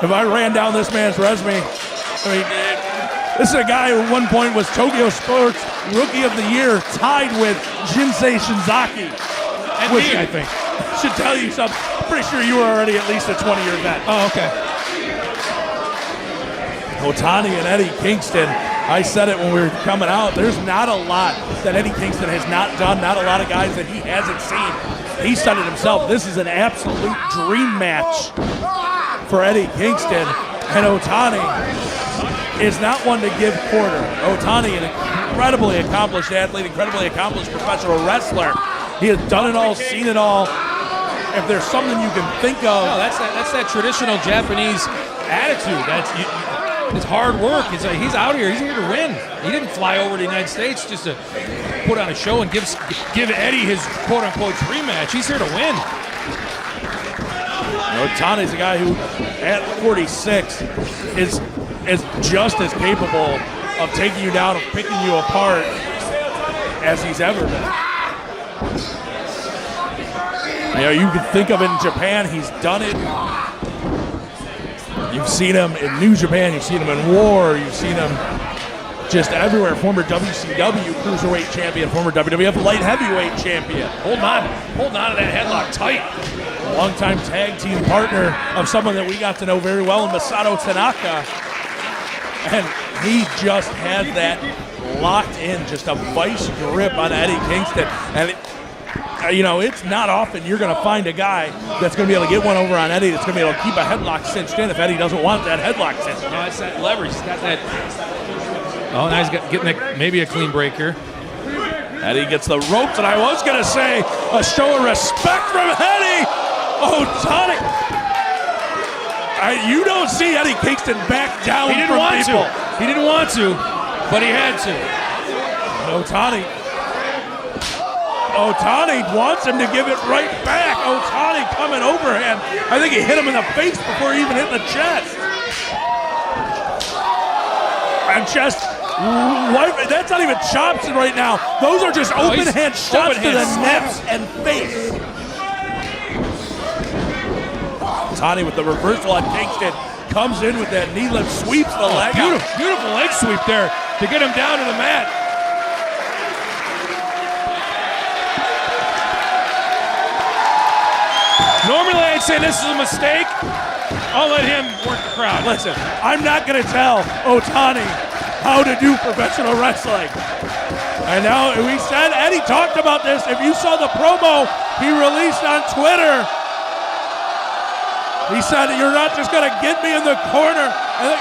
if I ran down this man's resume, I mean, this is a guy who at one point was Tokyo Sports Rookie of the Year, tied with Jinsei Shinzaki, which I think should tell you something. I'm pretty sure you were already at least a 20-year vet. Oh, okay. Otani and Eddie Kingston, I said it when we were coming out, there's not a lot that Eddie Kingston has not done, not a lot of guys that he hasn't seen. He said it himself, this is an absolute dream match for Eddie Kingston, and Otani is not one to give quarter. Otani, an incredibly accomplished athlete, incredibly accomplished professional wrestler. He has done it all, seen it all. If there's something you can think of. No, that's that traditional Japanese attitude. It's hard work. He's out here. He's here to win. He didn't fly over to the United States just to put on a show and give Eddie his quote-unquote dream match. He's here to win. Otani's a guy who, at 46, is just as capable of taking you down, of picking you apart as he's ever been. You can think of it in Japan. He's done it. You've seen him in New Japan. You've seen him in War. You've seen him just everywhere. Former WCW Cruiserweight Champion, former WWF Light Heavyweight Champion. Hold on to that headlock tight. Longtime tag team partner of someone that we got to know very well, Masato Tanaka. And he just has that locked in, just a vice grip on Eddie Kingston. And it's not often you're going to find a guy that's going to be able to get one over on Eddie that's going to be able to keep a headlock cinched in if Eddie doesn't want that headlock cinched. No, it's that leverage. He's got that. Oh, now he's getting maybe a clean breaker. Eddie gets the ropes, and I was going to say a show of respect from Eddie. Otani. You don't see Eddie Kingston back down from people. He didn't want to, but he had to. Otani wants him to give it right back. Otani coming overhand. I think he hit him in the face before he even hit the chest. And chest, that's not even chops right now. Those are just open hand shots to the neck and face. Otani with the reversal on Kingston comes in with that knee lift, sweeps the leg out. Beautiful leg sweep there to get him down to the mat. Normally I'd say this is a mistake. I'll let him work the crowd. Listen, I'm not going to tell Otani how to do professional wrestling. And now we said, Eddie talked about this. If you saw the promo he released on Twitter, he said, you're not just going to get me in the corner. And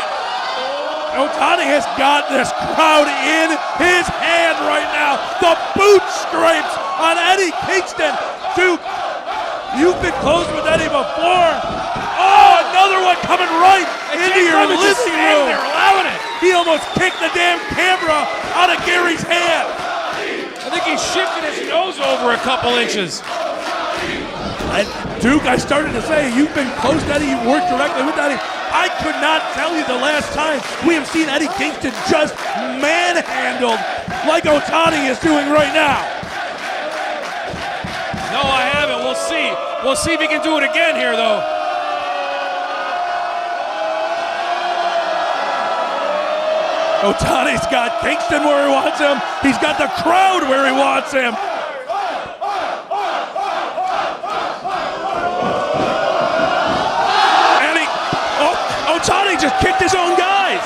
Otani has got this crowd in his hand right now. The boot scrapes on Eddie Kingston. Duke, you've been close with Eddie before. Oh, another one coming right into your living room. They're allowing it. He almost kicked the damn camera out of Gary's hand. I think he shifted his nose over a couple inches. Duke, I started to say, you've been close to Eddie, you worked directly with Eddie. I could not tell you the last time we have seen Eddie Kingston just manhandled like Otani is doing right now. No, I haven't. We'll see. We'll see if he can do it again here, though. Otani's got Kingston where he wants him. He's got the crowd where he wants him. Otani just kicked his own guys.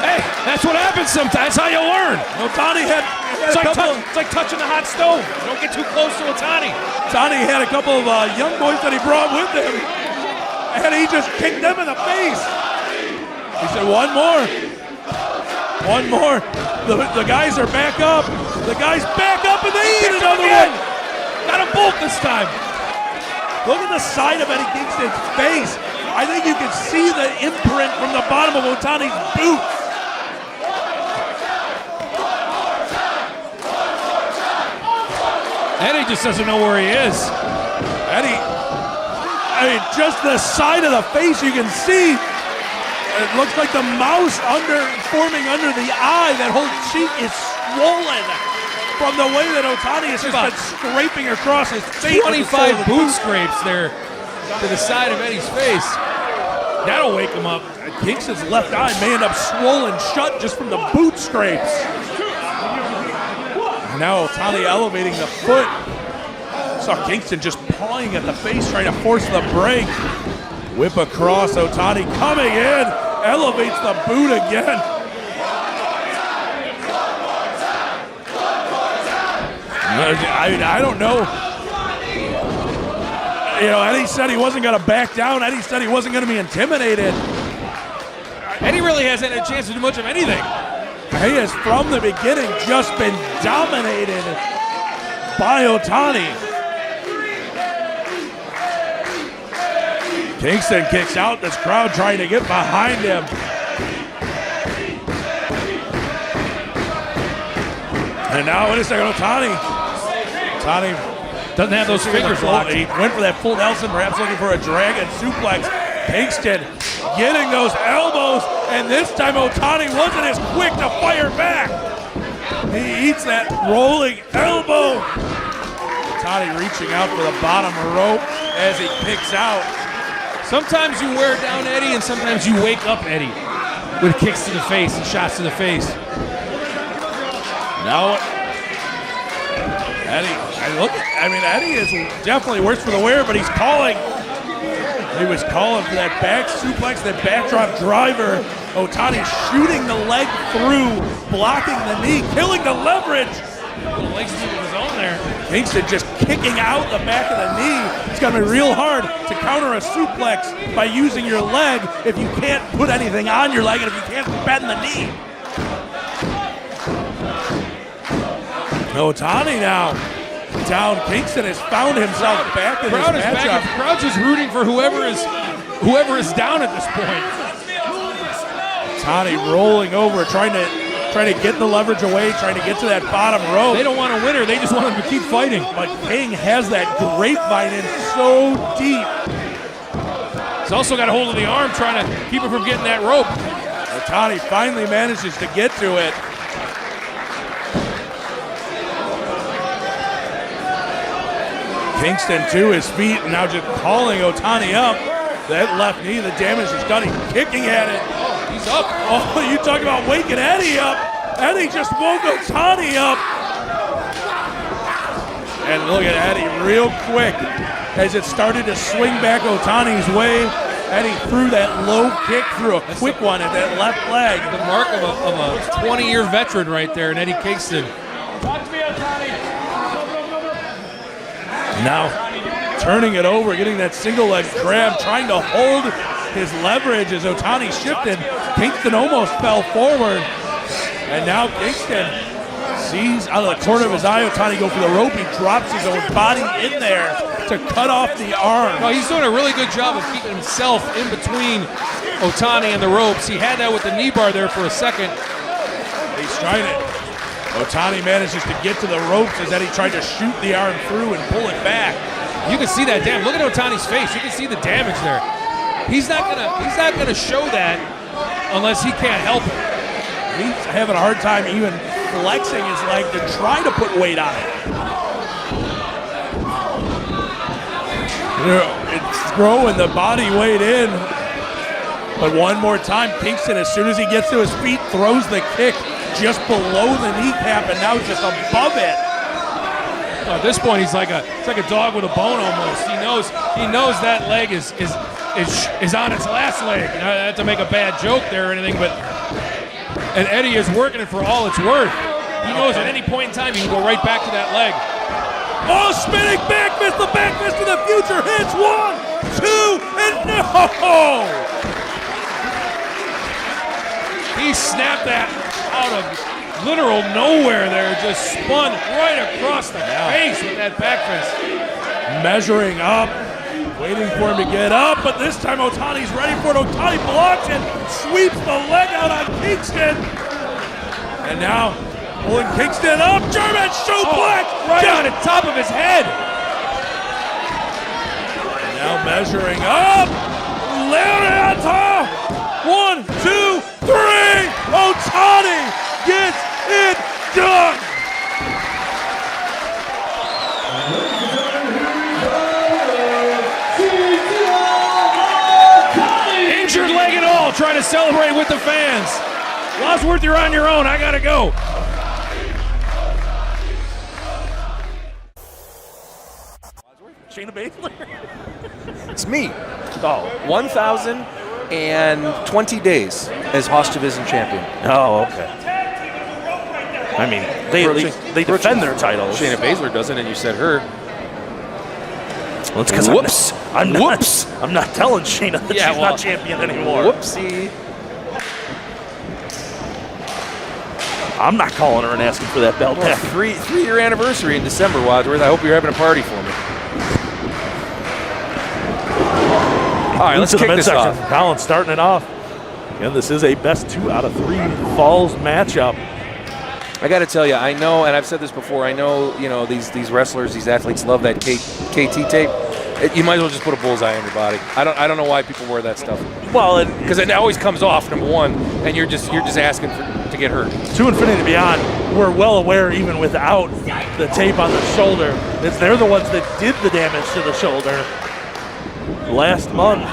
Hey, that's what happens sometimes. That's how you learn. Otani had it's like touching the hot stove. Don't get too close to Otani. Otani had a couple of young boys that he brought with him, and he just kicked them in the face. He said, one more. One more. The guys are back up. The guys back up, and they eat another one. Got him both this time. Look at the side of Eddie Kingston's face. I think you can see the imprint from the bottom of Otani's boot. Eddie just doesn't know where he is. Eddie, just the side of the face you can see. It looks like the mouse forming under the eye. That whole cheek is swollen from the way that Otani has just been scraping across his face. 25 boot scrapes there to the side of Eddie's face. That'll wake him up. Kingston's left eye may end up swollen shut just from the boot scrapes. Now Otani elevating the foot. Saw Kingston just pawing at the face, trying to force the break. Whip across, Otani coming in, elevates the boot again. I don't know. You know, Eddie said he wasn't going to back down. Eddie said he wasn't going to be intimidated. Eddie really hasn't had a chance to do much of anything. He has, from the beginning, just been dominated by Otani. Kingston kicks out, this crowd trying to get behind him. And now, wait a second, Otani doesn't have those fingers locked. He went for that full Nelson, perhaps looking for a dragon suplex. Kingston getting those elbows, and this time Otani wasn't as quick to fire back. He eats that rolling elbow. Otani reaching out for the bottom rope as he kicks out. Sometimes you wear down Eddie, and sometimes you wake up Eddie with kicks to the face and shots to the face. Now, Eddie, Eddie is definitely worse for the wear, but he's calling. He was calling for that back suplex, that backdrop driver. Otani shooting the leg through, blocking the knee, killing the leverage. The legs of his own there. Kingston just kicking out the back of the knee. It's going to be real hard to counter a suplex by using your leg if you can't put anything on your leg and if you can't bend the knee. Otani now down. Kingston has found himself back in this matchup. The crowd's just rooting for whoever is down at this point. Otani rolling over, trying to get the leverage away, trying to get to that bottom rope. They don't want a winner, they just want him to keep fighting. But King has that grapevine in so deep. He's also got a hold of the arm, trying to keep him from getting that rope. Otani finally manages to get to it. Kingston to his feet, and now just calling Otani up. That left knee, the damage is done. He's kicking at it. He's up. Oh, you talk about waking Eddie up. Eddie just woke Otani up. And look at Eddie real quick as it started to swing back Otani's way. Eddie threw that low kick, threw a quick one at that left leg. The mark of a 20-year veteran right there in Eddie Kingston. Talk to me, Otani. Now turning it over, getting that single leg grab, trying to hold his leverage as Otani shifted. Kingston almost fell forward. And now Kingston sees out of the corner of his eye Otani go for the rope. He drops his own body in there to cut off the arm. No, he's doing a really good job of keeping himself in between Otani and the ropes. He had that with the knee bar there for a second. He's trying it. Otani manages to get to the ropes as Eddie tried to shoot the arm through and pull it back. You can see that damage. Look at Otani's face. You can see the damage there. He's not gonna show that unless he can't help it. He's having a hard time even flexing his leg to try to put weight on it. It's throwing the body weight in. But one more time, Kingston, as soon as he gets to his feet, throws the kick just below the kneecap and now just above it. At this point, it's like a dog with a bone almost. He knows that leg is on its last leg. You know, not to make a bad joke there or anything, but and Eddie is working it for all it's worth. He knows at any point in time he can go right back to that leg. Oh, spinning back fist, the back fist for the future hits. 1, 2, and no! He snapped that out of literal nowhere there, just spun right across the face with that back fist. Measuring up, waiting for him to get up, but this time Otani's ready for it. Otani blocks it, sweeps the leg out on Kingston. And now, pulling Kingston up, German suplex! Right on the top of his head. And now measuring up, Lariata! 1, 2, 3! Otani gets it done! trying to celebrate with the fans. Wadsworth, you're on your own. I got to go. Shayna Baszler? It's me. Oh. 1,020 days as House Division champion. Oh, okay. I mean, they defend their titles. Shayna Baszler doesn't, and you said her. Well, it's 'cause Whoops. I'm not telling Shayna that she's not champion anymore. Whoopsie. I'm not calling her and asking for that belt back. Three-year anniversary in December, Wadsworth. I hope you're having a party for me. All right, let's kick this off. Colin starting it off. And this is a best 2 out of 3 falls matchup. I got to tell you, I know, and I've said this before, I know, these wrestlers, these athletes love that KT tape. You might as well just put a bullseye on your body. I don't know why people wear that stuff. Well, because it always comes off, number one, and you're just asking to get hurt. To Infinity and Beyond, we're well aware, even without the tape on the shoulder, that they're the ones that did the damage to the shoulder last month.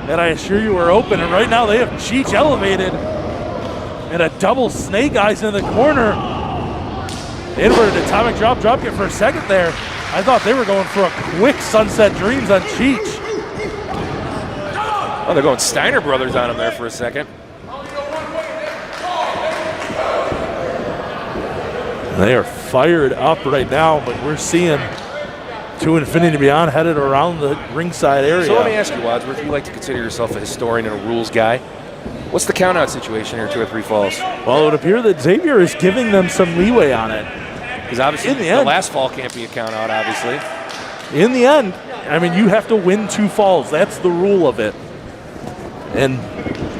And I assure you we're open. And right now they have Cheech elevated and a double snake eyes in the corner. Inverted atomic drop kick for a second there. I thought they were going for a quick sunset dreams on Cheech. Oh, they're going Steiner brothers on him there for a second. They are fired up right now, but we're seeing To Infinity and Beyond headed around the ringside area. So let me ask you, Wadsworth, you like to consider yourself a historian and a rules guy. What's the count-out situation here, 2 or 3 falls? Well, it would appear that Xavier is giving them some leeway on it. Because obviously the last fall can't be a count-out, obviously. In the end, I mean, you have to win 2 falls. That's the rule of it. And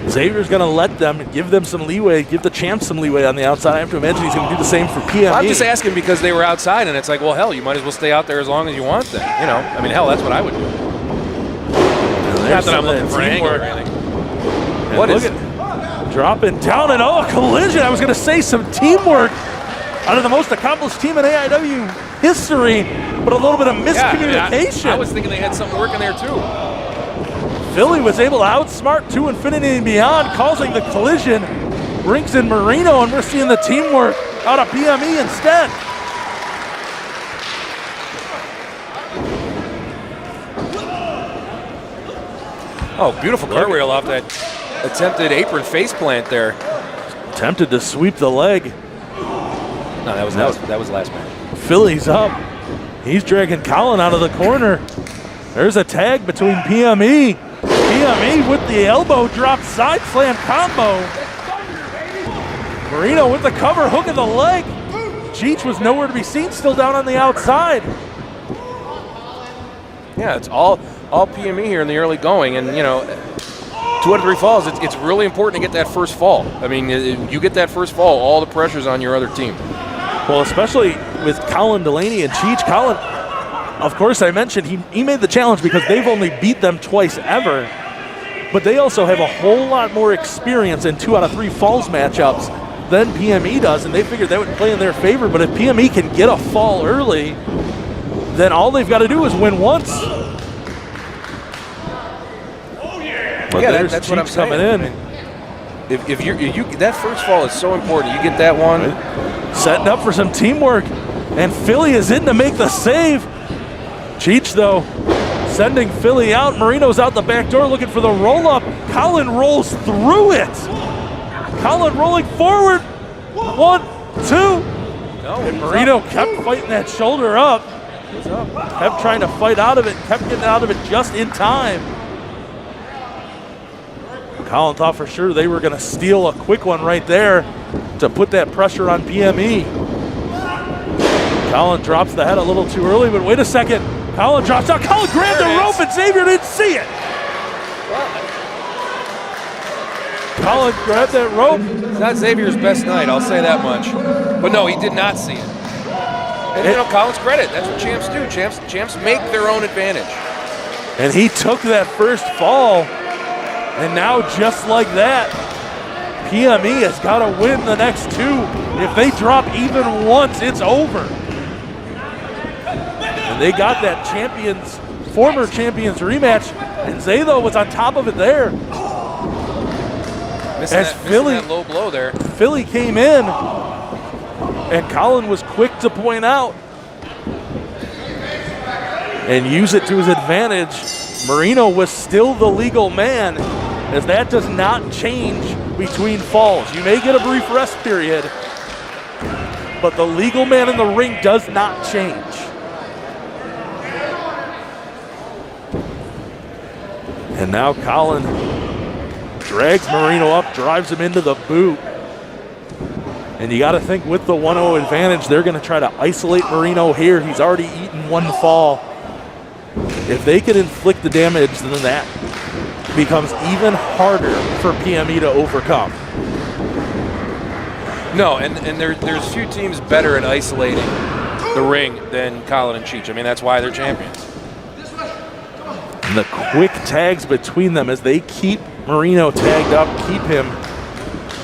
Xavier's going to let them, give them some leeway, give the champ some leeway on the outside. I have to imagine he's going to do the same for PME. Well, I'm just asking because they were outside, and it's like, well, hell, you might as well stay out there as long as you want then. I mean, hell, that's what I would do. Not that I'm looking for anger or anything. What is it? Dropping down and a collision. I was going to say some teamwork out of the most accomplished team in AIW history, but a little bit of miscommunication. I was thinking they had something working there too. Philly was able to outsmart To Infinity and Beyond, causing the collision. Brings in Marino, and we're seeing the teamwork out of PME instead. Oh, beautiful cartwheel off that attempted apron face plant there. Attempted to sweep the leg. No, that was last man. Philly's up. He's dragging Colin out of the corner. There's a tag between PME. PME with the elbow drop side slam combo. Marino with the cover hook of the leg. Cheech was nowhere to be seen, still down on the outside. Yeah, it's all PME here in the early going, and 2 out of 3 falls. It's really important to get that first fall. I mean, you get that first fall, all the pressure's on your other team. Well, especially with Colin Delaney and Cheech. Colin, of course, I mentioned he made the challenge because they've only beat them twice ever. But they also have a whole lot more experience in 2 out of 3 falls matchups than PME does, and they figured that would play in their favor. But if PME can get a fall early, then all they've got to do is win once. But yeah, that's what I'm saying. Coming in. If you that first fall is so important. You get that one. Right. Setting up for some teamwork, and Philly is in to make the save. Cheech, though, sending Philly out. Marino's out the back door looking for the roll-up. Colin rolls through it. Colin rolling forward. 1, 2. And Marino kept fighting that shoulder up. Kept trying to fight out of it. Kept getting out of it just in time. Colin thought for sure they were going to steal a quick one right there to put that pressure on PME. Colin drops the head a little too early, but wait a second. Colin drops out. Colin grabbed the rope and Xavier didn't see it. Colin grabbed that rope. It's not Xavier's best night, I'll say that much. But no, he did not see it. And Colin's credit. That's what champs do. Champs make their own advantage. And he took that first fall. And now, just like that, PME has got to win the next 2. If they drop even once, it's over. And they got that former champions rematch, and Zayo was on top of it there. Missing that low blow there. Philly came in, and Colin was quick to point out and use it to his advantage. Marino was still the legal man, as that does not change between falls. You may get a brief rest period, but the legal man in the ring does not change. And now Colin drags Marino up, drives him into the boot. And you got to think with the 1-0 advantage, they're going to try to isolate Marino here. He's already eaten one fall. If they can inflict the damage, then that becomes even harder for PME to overcome. No, and there's few teams better at isolating the ring than Colin and Cheech. I mean, that's why they're champions. And the quick tags between them as they keep Marino tagged up, keep him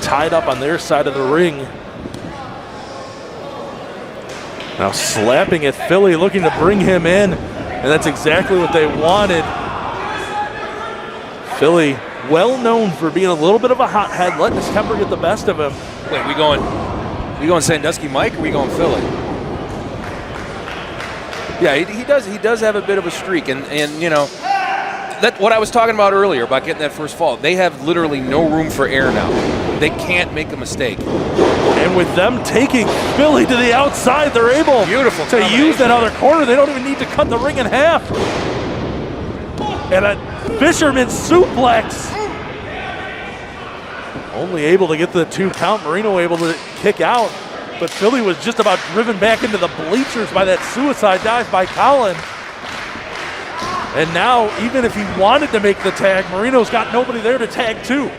tied up on their side of the ring. Now slapping at Philly, looking to bring him in, and that's exactly what they wanted. Philly, well known for being a little bit of a hothead, letting his temper get the best of him. Wait, we going Sandusky Mike, or we going Philly? Yeah, he does have a bit of a streak, and you know, that what I was talking about earlier about getting that first fall. They have literally no room for error now. They can't make a mistake. And with them taking Philly to the outside, they're able to use that other corner. They don't even need to cut the ring in half. And a fisherman suplex. Only able to get the 2 count. Marino able to kick out. But Philly was just about driven back into the bleachers by that suicide dive by Colin. And now, even if he wanted to make the tag, Marino's got nobody there to tag too.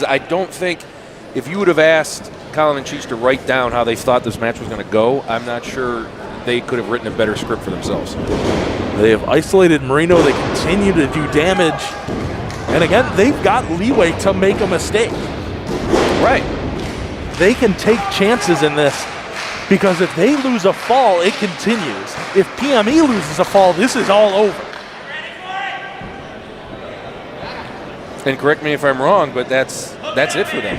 I don't think, if you would have asked Colin and Cheech to write down how they thought this match was going to go, I'm not sure they could have written a better script for themselves. They have isolated Marino. They continue to do damage. And again, they've got leeway to make a mistake. Right. They can take chances in this because if they lose a fall, it continues. If PME loses a fall, this is all over. And correct me if I'm wrong, but that's it for them.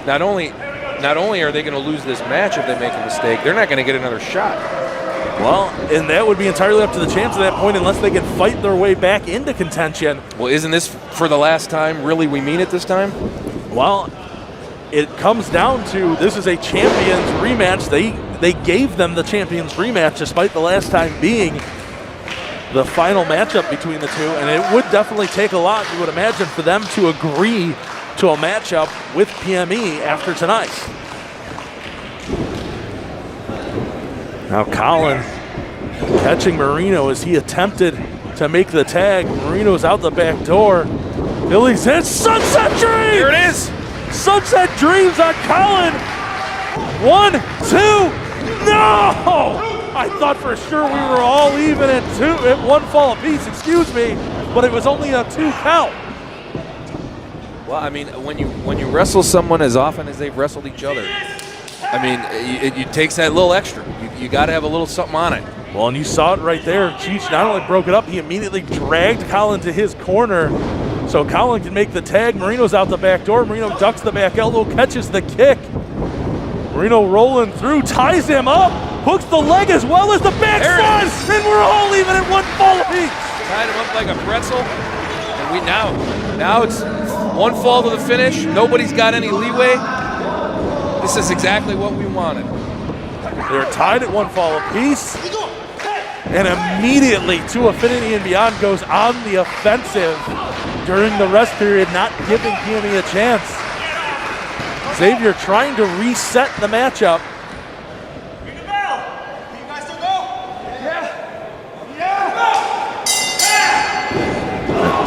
Not only are they going to lose this match if they make a mistake, they're not going to get another shot. Well, and that would be entirely up to the champs at that point unless they can fight their way back into contention. Well, isn't this for the last time? Really, we mean it this time? Well, it comes down to this is a champions rematch. They gave them the champions rematch despite the last time being the final matchup between the two, and it would definitely take a lot, you would imagine, for them to agree to a matchup with PME after tonight. Now Colin catching Marino as he attempted to make the tag. Marino's out the back door. Philly's in. Sunset Dreams! Here it is! Sunset Dreams on Colin. 1, 2, no! I thought for sure we were all even at 1 fall apiece, excuse me, but it was only a 2 count. Well, I mean, when you wrestle someone as often as they've wrestled each other, I mean, it takes that little extra. You got to have a little something on it. Well, and you saw it right there. Cheech not only broke it up, he immediately dragged Colin to his corner so Colin can make the tag. Marino's out the back door. Marino ducks the back elbow, catches the kick. Marino rolling through, ties him up, hooks the leg as well as the backside, and we're all even at 1 fall apiece. Tied him up like a pretzel, and we now it's 1 fall to the finish. Nobody's got any leeway. This is exactly what we wanted. They're tied at 1 fall apiece, and immediately To Affinity and Beyond goes on the offensive during the rest period, not giving PME a chance. Xavier trying to reset the matchup.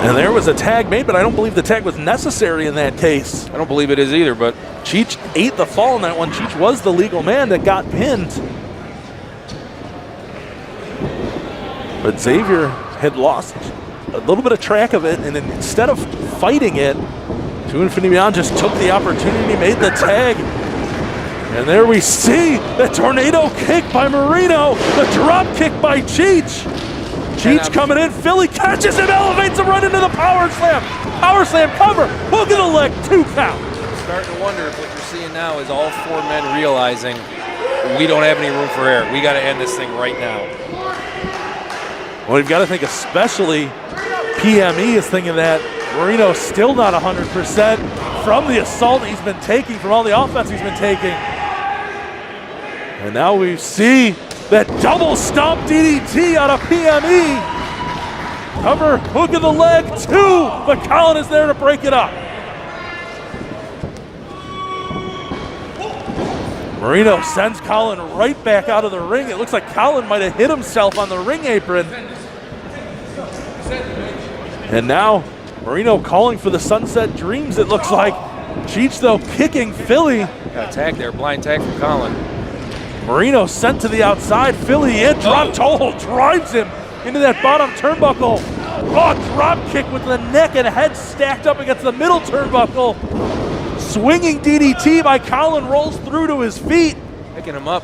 And there was a tag made, but I don't believe the tag was necessary in that case. I don't believe it is either, but Cheech ate the fall in that one. Cheech was the legal man that got pinned. But Xavier had lost a little bit of track of it, and instead of fighting it, To Infinity Beyond just took the opportunity, made the tag. And there we see the tornado kick by Marino, the drop kick by Cheech. Cheech coming in. Philly catches him, elevates him right into the power slam. Power slam cover. Hook of the leg. 2 count. Starting to wonder if what you're seeing now is all 4 men realizing we don't have any room for error. We got to end this thing right now. Well, you've got to think especially PME is thinking that Marino's still not 100% from the assault he's been taking, from all the offense he's been taking. And now we see that double stomp DDT out of PME. Cover, hook of the leg, 2, but Colin is there to break it up. Marino sends Colin right back out of the ring. It looks like Colin might have hit himself on the ring apron. And now Marino calling for the Sunset Dreams, it looks like. Cheech, though, kicking Philly. Got a tag there, blind tag from Colin. Marino sent to the outside. Philly in, drop toe, drives him into that bottom turnbuckle. Oh, drop kick with the neck and head stacked up against the middle turnbuckle. Swinging DDT by Colin, rolls through to his feet. Picking him up.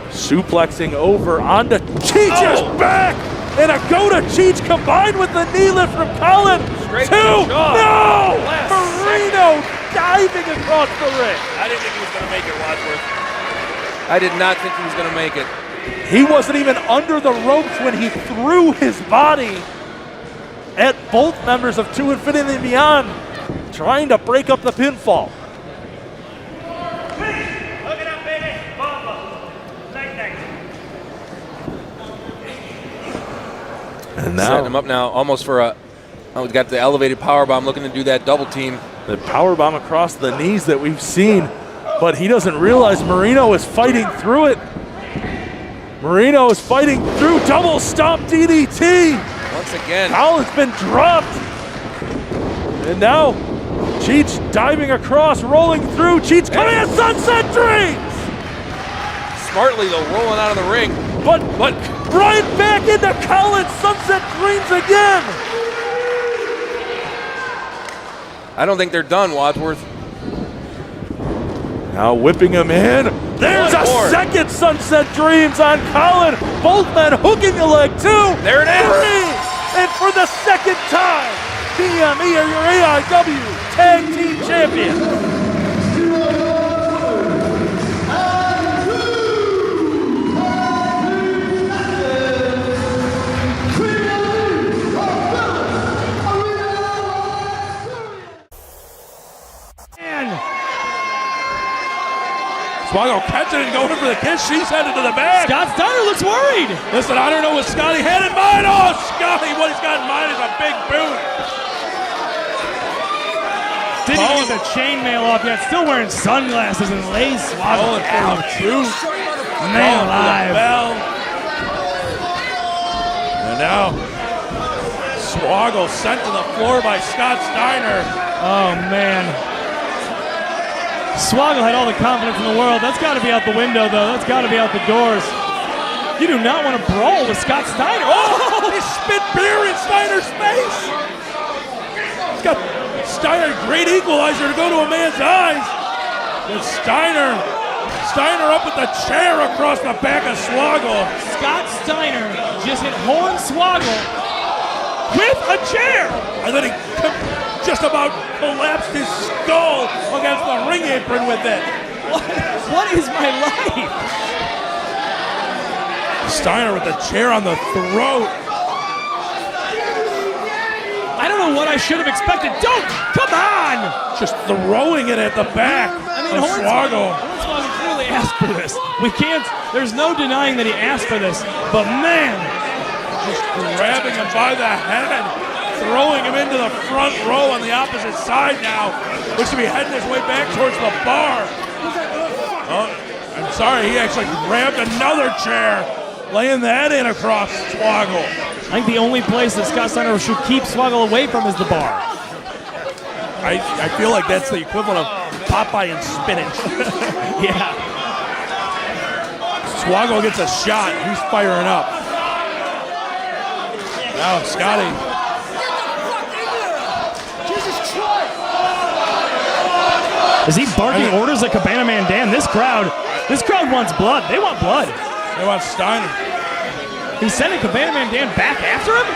Suplexing over onto Cheech's back. And a go to Cheech combined with the knee lift from Colin. Straight 2, no! Last Marino diving across the ring. I didn't think he was going to make it, Wadsworth. I did not think he was going to make it. He wasn't even under the ropes when he threw his body at both members of 2 Infinity and Beyond, trying to break up the pinfall. And now setting him up now, almost for a. Oh, he's got the elevated power bomb, looking to do that double team. the power bomb across the knees that we've seen, but he doesn't realize Marino is fighting through it. Marino is fighting through double stomp DDT. Once again. Colin's been dropped. And now Cheech diving across, rolling through. Cheech coming at Sunset Dreams. Smartly though, rolling out of the ring. But right back into Colin's Sunset Dreams again. I don't think they're done, Wadsworth. Now whipping him in. There's a second Sunset Dreams on Colin. Both men hooking the leg, 2, There it is. 3. And for the second time, PME are your AIW Tag Team Champions. Swaggle catching and going for the kiss. She's headed to the back. Scott Steiner looks worried. Listen, I don't know what Scotty had in mind. Oh, Scotty, what he's got in mind is a big boot. Didn't even get the chainmail off yet. Still wearing sunglasses and lace. Swaggle for the truth. Man alive. And now Swaggle sent to the floor by Scott Steiner. Oh, man. Swaggle had all the confidence in the world. That's got to be out the window, though. That's got to be out the doors. You do not want to brawl with Scott Steiner. Oh, he spit beer in Steiner's face. He's got Steiner, great equalizer to go to a man's eyes. And Steiner up with the chair across the back of Swaggle. Scott Steiner just hit Horn Swaggle with a chair. And then he just about collapsed his skull against the ring apron with it. What is my life? Steiner with the chair on the throat. I don't know what I should have expected. Don't! Come on! Just throwing it at the back of Swaggle. Hornswoggle clearly asked for this. We can't, there's no denying that he asked for this. But man! Just grabbing him by the head. Throwing him into the front row on the opposite side now. Looks to be heading his way back towards the bar. Oh, I'm sorry, he actually grabbed another chair, laying that in across Swaggle. I think the only place that Scott Steiner should keep Swaggle away from is the bar. I feel like that's the equivalent of Popeye and spinach. Yeah. Swaggle gets a shot. He's firing up. Now Scotty. Is he barking orders at Cabana Man Dan? This crowd wants blood. They want blood. They want Steiner. He's sending Cabana Man Dan back after him?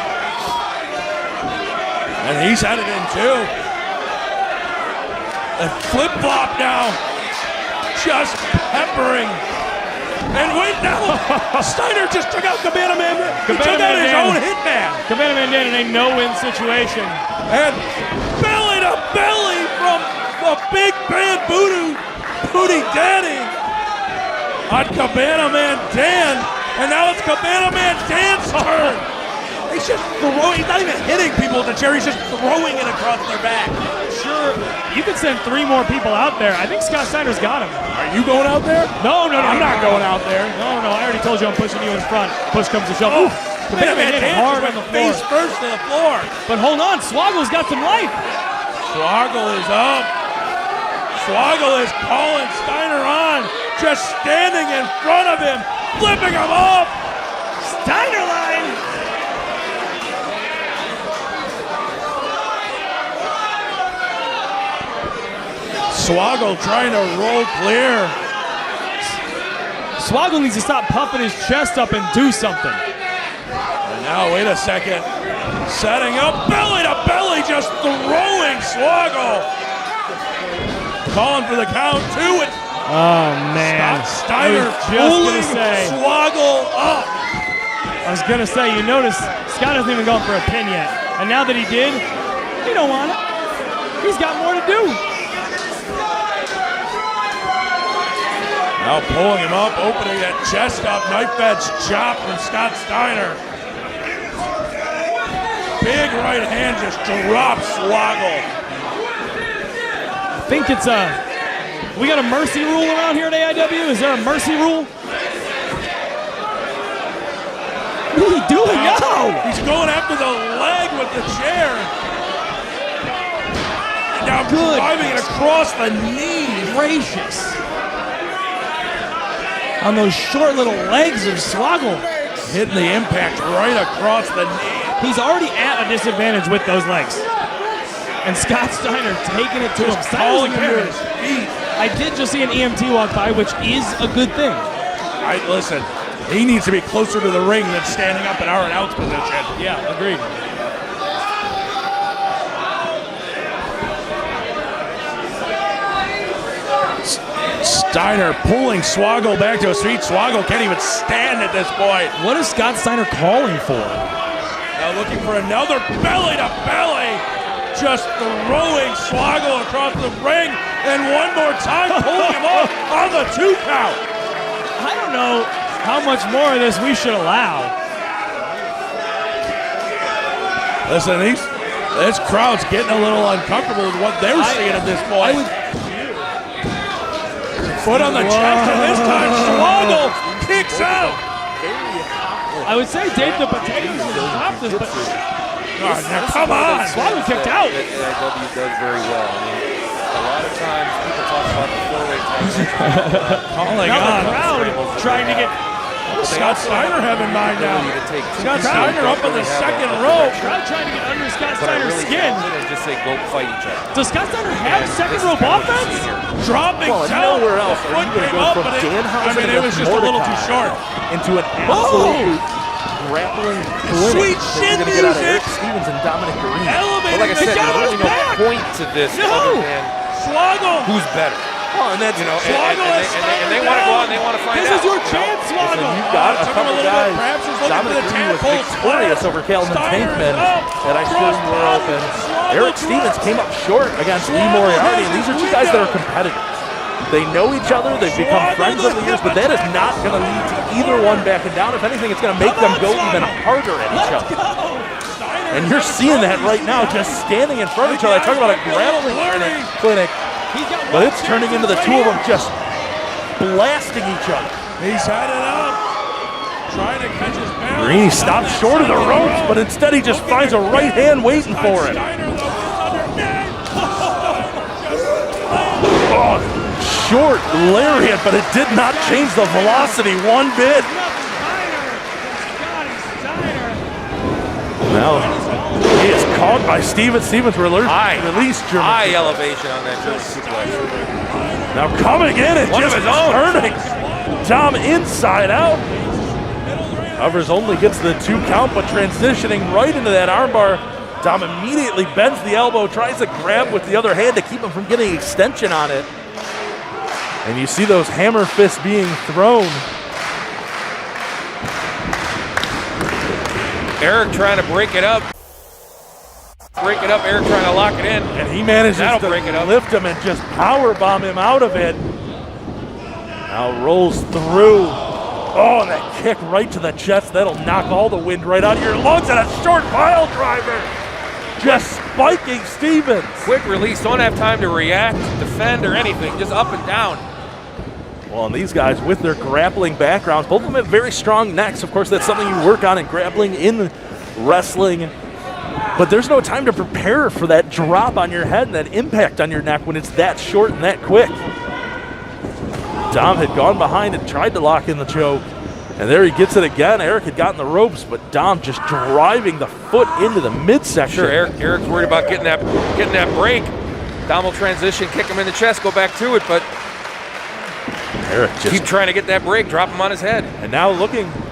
And he's headed in too. A flip-flop now. Just peppering. And wait now. Steiner just took out Cabana Man. He took out his own hitman. Cabana Man Dan in a no-win situation. And belly to belly from the big bad Booty Daddy on Cabana Man Dan. And now it's Cabana Man Dan's turn. He's just throwing. He's not even hitting people with the chair. He's just throwing it across their back. Sure, you could send 3 more people out there. I think Scott Steiner's got him. Are you going out there? No. I'm not going out there. No, I already told you I'm pushing you in front. Push comes to shove. Ooh, Cabana Man Dan hard on the floor. Face first to the floor. But hold on, Swaggle's got some life. Swaggle is up. Swaggle is calling Steiner on. Just standing in front of him. Flipping him off. Steiner line. Swaggle trying to roll clear. Swaggle needs to stop puffing his chest up and do something. And now, wait a second. Setting up belly to belly, just throwing Swaggle. Calling for the count 2. And oh, man. Scott Steiner pulling Swaggle up. I was going to say, you notice Scott hasn't even gone for a pin yet. And now that he did, he don't want it. He's got more to do. Now pulling him up, opening that chest up, knife edge chop from Scott Steiner. Big right hand just drops Swaggle. I think it's we got a mercy rule around here at AIW. Is there a mercy rule? What are you doing now? He's going after the leg with the chair. And now driving it across the knee. Gracious. On those short little legs of Swaggle. Hitting the impact right across the knee. He's already at a disadvantage with those legs. And Scott Steiner taking it to him. Calling him to his feet. I did just see an EMT walk by, which is a good thing. Listen, he needs to be closer to the ring than standing up in our announce position. Yeah, agreed. Steiner pulling Swaggle back to his feet. Swaggle can't even stand at this point. What is Scott Steiner calling for? Now looking for another belly to belly. Just throwing Swaggle across the ring. And one more time pulling him off on the 2 count. I don't know how much more of this we should allow. Listen, this crowd's getting a little uncomfortable with what they're seeing at this point. Foot on the chest, and this time Swaggle kicks out. I would say Dave the Potatoes would stop this, but now come on. Swaggle kicked out. That AIW does very well. I mean, a lot of times people talk about the 4-way tag. Calling now on. the crowd trying to get Scott Steiner have in mind now. Scott Steiner up on the second row. Crowd trying to get under Scott Steiner's skin. And just say go fight each other. Does Scott Steiner have second rope offense? Dropping down. Nowhere else are you going to go from Danhausen it was just a little too short. into an absolute grappling clinic. Sweet shin that you're going to get out of music. Eric Stevens and Dominic Garrini. Elevating But like I said, the there's really no point to this other than Swaggle. who's better. Oh, and that's, You know, Swaggle has and they want to go out and they want to find This out. is your chance, Swaggle. you've got a Took him couple little bit. guys. Perhaps he's looking for Dominic the Garrini was tadpole victorious splash. over Calvin Steiner Tankman, is up. and I sure you were open. Eric Stevens came up short against Lee Moriarty, and these are 2 guys that are competitive. They know each other, they've become friends over the years, but that is not going to lead to either one backing down. If anything, it's going to make them go even harder at each other. And you're seeing that right now, just standing in front of each other. I talk about a grappling clinic, but it's turning into the 2 of them just blasting each other. He's headed up. Trying to catch his balance. Garrini stops short of the ropes, but instead he just finds a right hand waiting for it. Oh, short lariat, but it did not change the velocity one bit. Now he is caught by Stevens. Stevens released German. High elevation on that German suplex. Now coming in and One just of his own. turning Dom inside out. Covers only gets the 2 count, but transitioning right into that armbar. Dom immediately bends the elbow, tries to grab with the other hand to keep him from getting extension on it. And you see those hammer fists being thrown. Eric trying to break it up. Eric trying to lock it in. And he manages That'll to break it up. lift him and just power bomb him out of it. Now rolls through. Oh, and that kick right to the chest. That'll knock all the wind right out of your lungs. And a short pile driver. Just spiking Stevens. Quick release. Don't have time to react, defend, or anything. Just up and down. Well, and these guys with their grappling backgrounds, both of them have very strong necks. Of course, that's something you work on in grappling, in wrestling. But there's no time to prepare for that drop on your head and that impact on your neck when it's that short and that quick. Dom had gone behind and tried to lock in the choke. And there he gets it again. Eric had gotten the ropes, but Dom just driving the foot into the midsection. Sure, Eric's worried about getting that break. Dom will transition, kick him in the chest, go back to it, but Eric just keep trying to get that break, drop him on his head. And now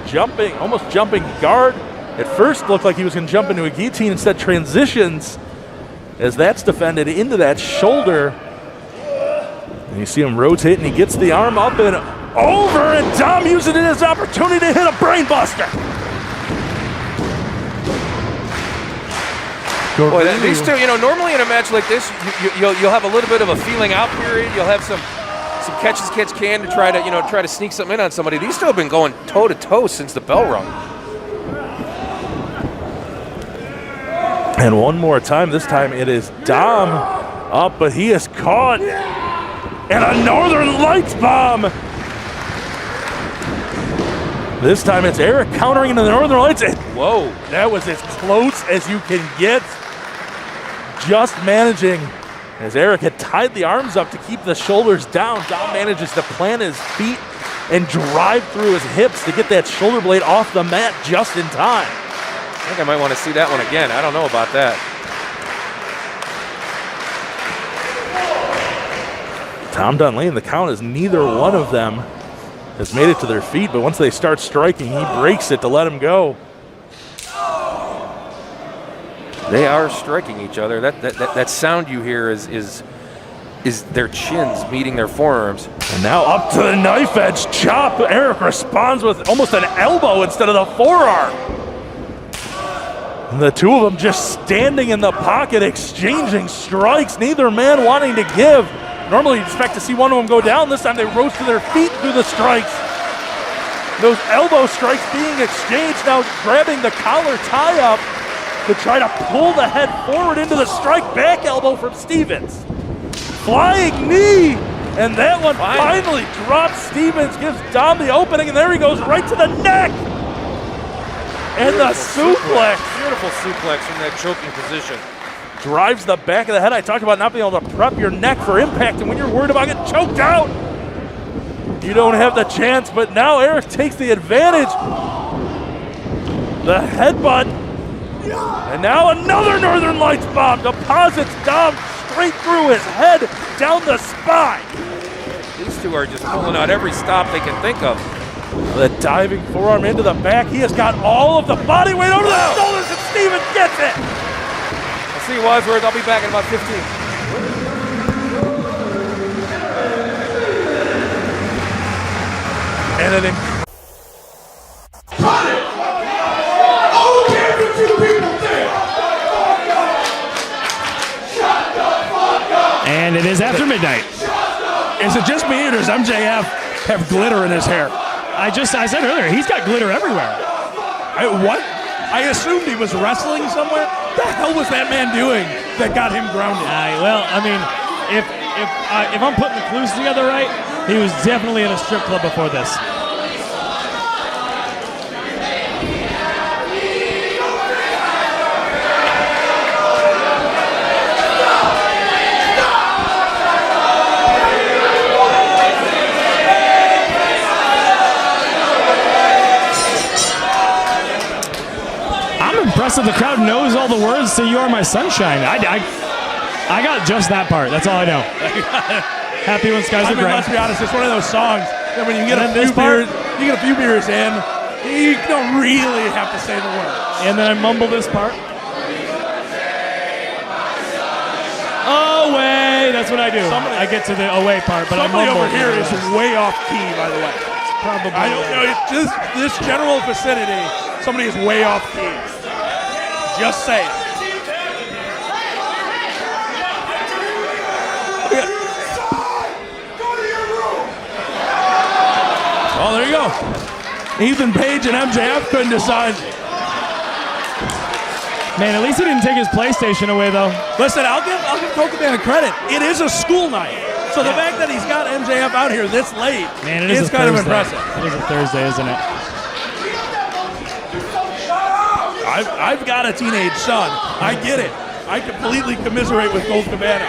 jumping, almost jumping guard. At first looked like he was going to jump into a guillotine, instead transitions as that's defended into that shoulder. And you see him rotate, and he gets the arm up and over, and Dom using it as an opportunity to hit a brain buster. Boy, these two, normally in a match like this, you'll have a little bit of a feeling out period. You'll have some catch as catch can to try to sneak something in on somebody. These two have been going toe to toe since the bell rung. And one more time, this time it is Dom up, but he is caught. And a Northern Lights bomb. This time it's Eric countering into the Northern Lights. Whoa, that was as close as you can get. Just managing, as Eric had tied the arms up to keep the shoulders down, Dom manages to plant his feet and drive through his hips to get that shoulder blade off the mat just in time. I think I might want to see that one again. I don't know about that. Tom Dunlane, the count is neither one of them has made it to their feet, but once they start striking, he breaks it to let him go. They are striking each other. That sound you hear is their chins meeting their forearms. And now up to the knife edge chop. Eric responds with almost an elbow instead of the forearm. And the two of them just standing in the pocket, exchanging strikes, neither man wanting to give. Normally you'd expect to see one of them go down. This time they rose to their feet through the strikes. Those elbow strikes being exchanged, now grabbing the collar tie-up to try to pull the head forward into the strike back elbow from Stevens. Flying knee, and that one finally drops Stevens, gives Dom the opening, and there he goes right to the neck. And the suplex. Beautiful suplex from that choking position. Drives the back of the head. I talked about not being able to prep your neck for impact, and when you're worried about getting choked out, you don't have the chance, but now Eric takes the advantage. The headbutt. And now another Northern Lights bomb deposits Dom straight through his head, down the spine. These two are just pulling out every stop they can think of. The diving forearm into the back. He has got all of the body weight over the shoulders, and Stevens gets it. I'll see you, Wadsworth. I'll be back in about 15. And an And it is after midnight. Is it just me or does MJF have glitter in his hair? I said earlier, he's got glitter everywhere. What? I assumed he was wrestling somewhere. What the hell was that man doing that got him grounded? Well, I mean, if I'm putting the clues together right, he was definitely in a strip club before this. Impressive. The crowd knows all the words to "You Are My Sunshine." I got just that part. That's all I know. Happy when skies are gray. Let's be honest. It's one of those songs that when you get a few beers in, You don't really have to say the words. And then I mumble this part. Away. That's what I do. I get to the away part, but I Somebody mumble. over here is way off key, by the way. Probably. I don't know. It's just this general vicinity, somebody is way off key. Just saying. Oh, there you go. Ethan Page and MJF couldn't decide. Man, at least he didn't take his PlayStation away, though. Listen, I'll give Colt Cabana credit. It is a school night. So the fact that he's got MJF out here this late is kind of impressive. It is a Thursday, isn't it? I've got a teenage son. I get it. I completely commiserate with Colt Cabana.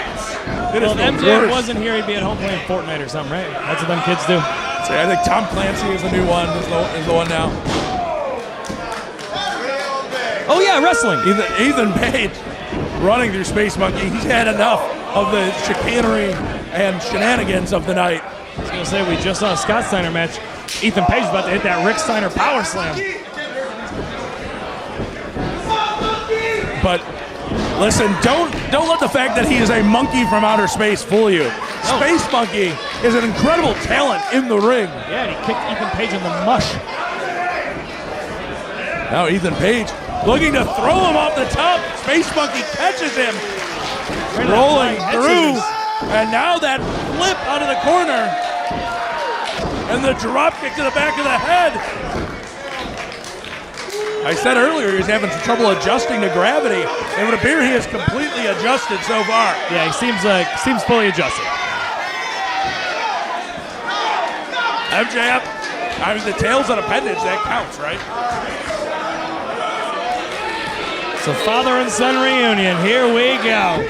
Well, if MJF wasn't here, he'd be at home playing Fortnite or something, right? That's what them kids do. So I think Tom Clancy is the new one, is the one now. Oh, yeah, wrestling. Ethan Page running through Space Monkey. He's had enough of the chicanery and shenanigans of the night. I was going to say, we just saw a Scott Steiner match. Ethan Page is about to hit that Rick Steiner power slam. But listen, don't let the fact that he is a monkey from outer space fool you. Space Monkey is an incredible talent in the ring. Yeah, and he kicked Ethan Page in the mush. Now Ethan Page looking to throw him off the top. Space Monkey catches him, rolling through, and now that flip out of the corner, and the drop kick to the back of the head. I said earlier he was having some trouble adjusting to gravity. It would appear he is completely adjusted so far. Yeah, he seems fully adjusted. MJF, I mean, the tail's an appendage, that counts, right? So father and son reunion, here we go.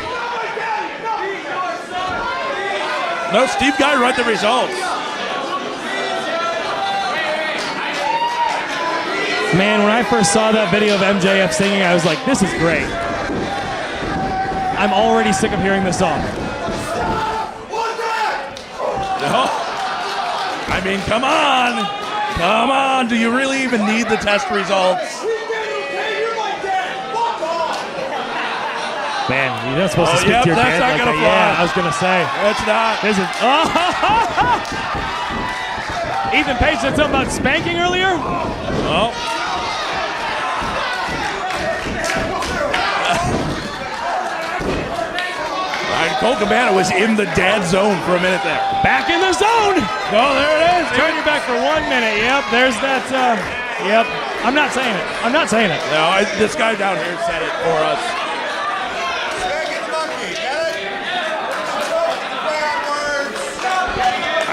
No, Steve Guy read the results. Man, when I first saw that video of MJF singing, I was like, this is great. I'm already sick of hearing this song. No. I mean, come on. Come on. Do you really even need the test results? Man, you're not supposed to speak to your that's dad not like gonna that. fly. Yeah, I was going to say. It's not. This is... Ethan Page said something about spanking earlier? Oh. Colt Cabana was in the dad zone for a minute there. Back in the zone! Oh, there it is. Turn your back for 1 minute. Yep, there's that. Yep. I'm not saying it. I'm not saying it. No, this guy down here said it for us.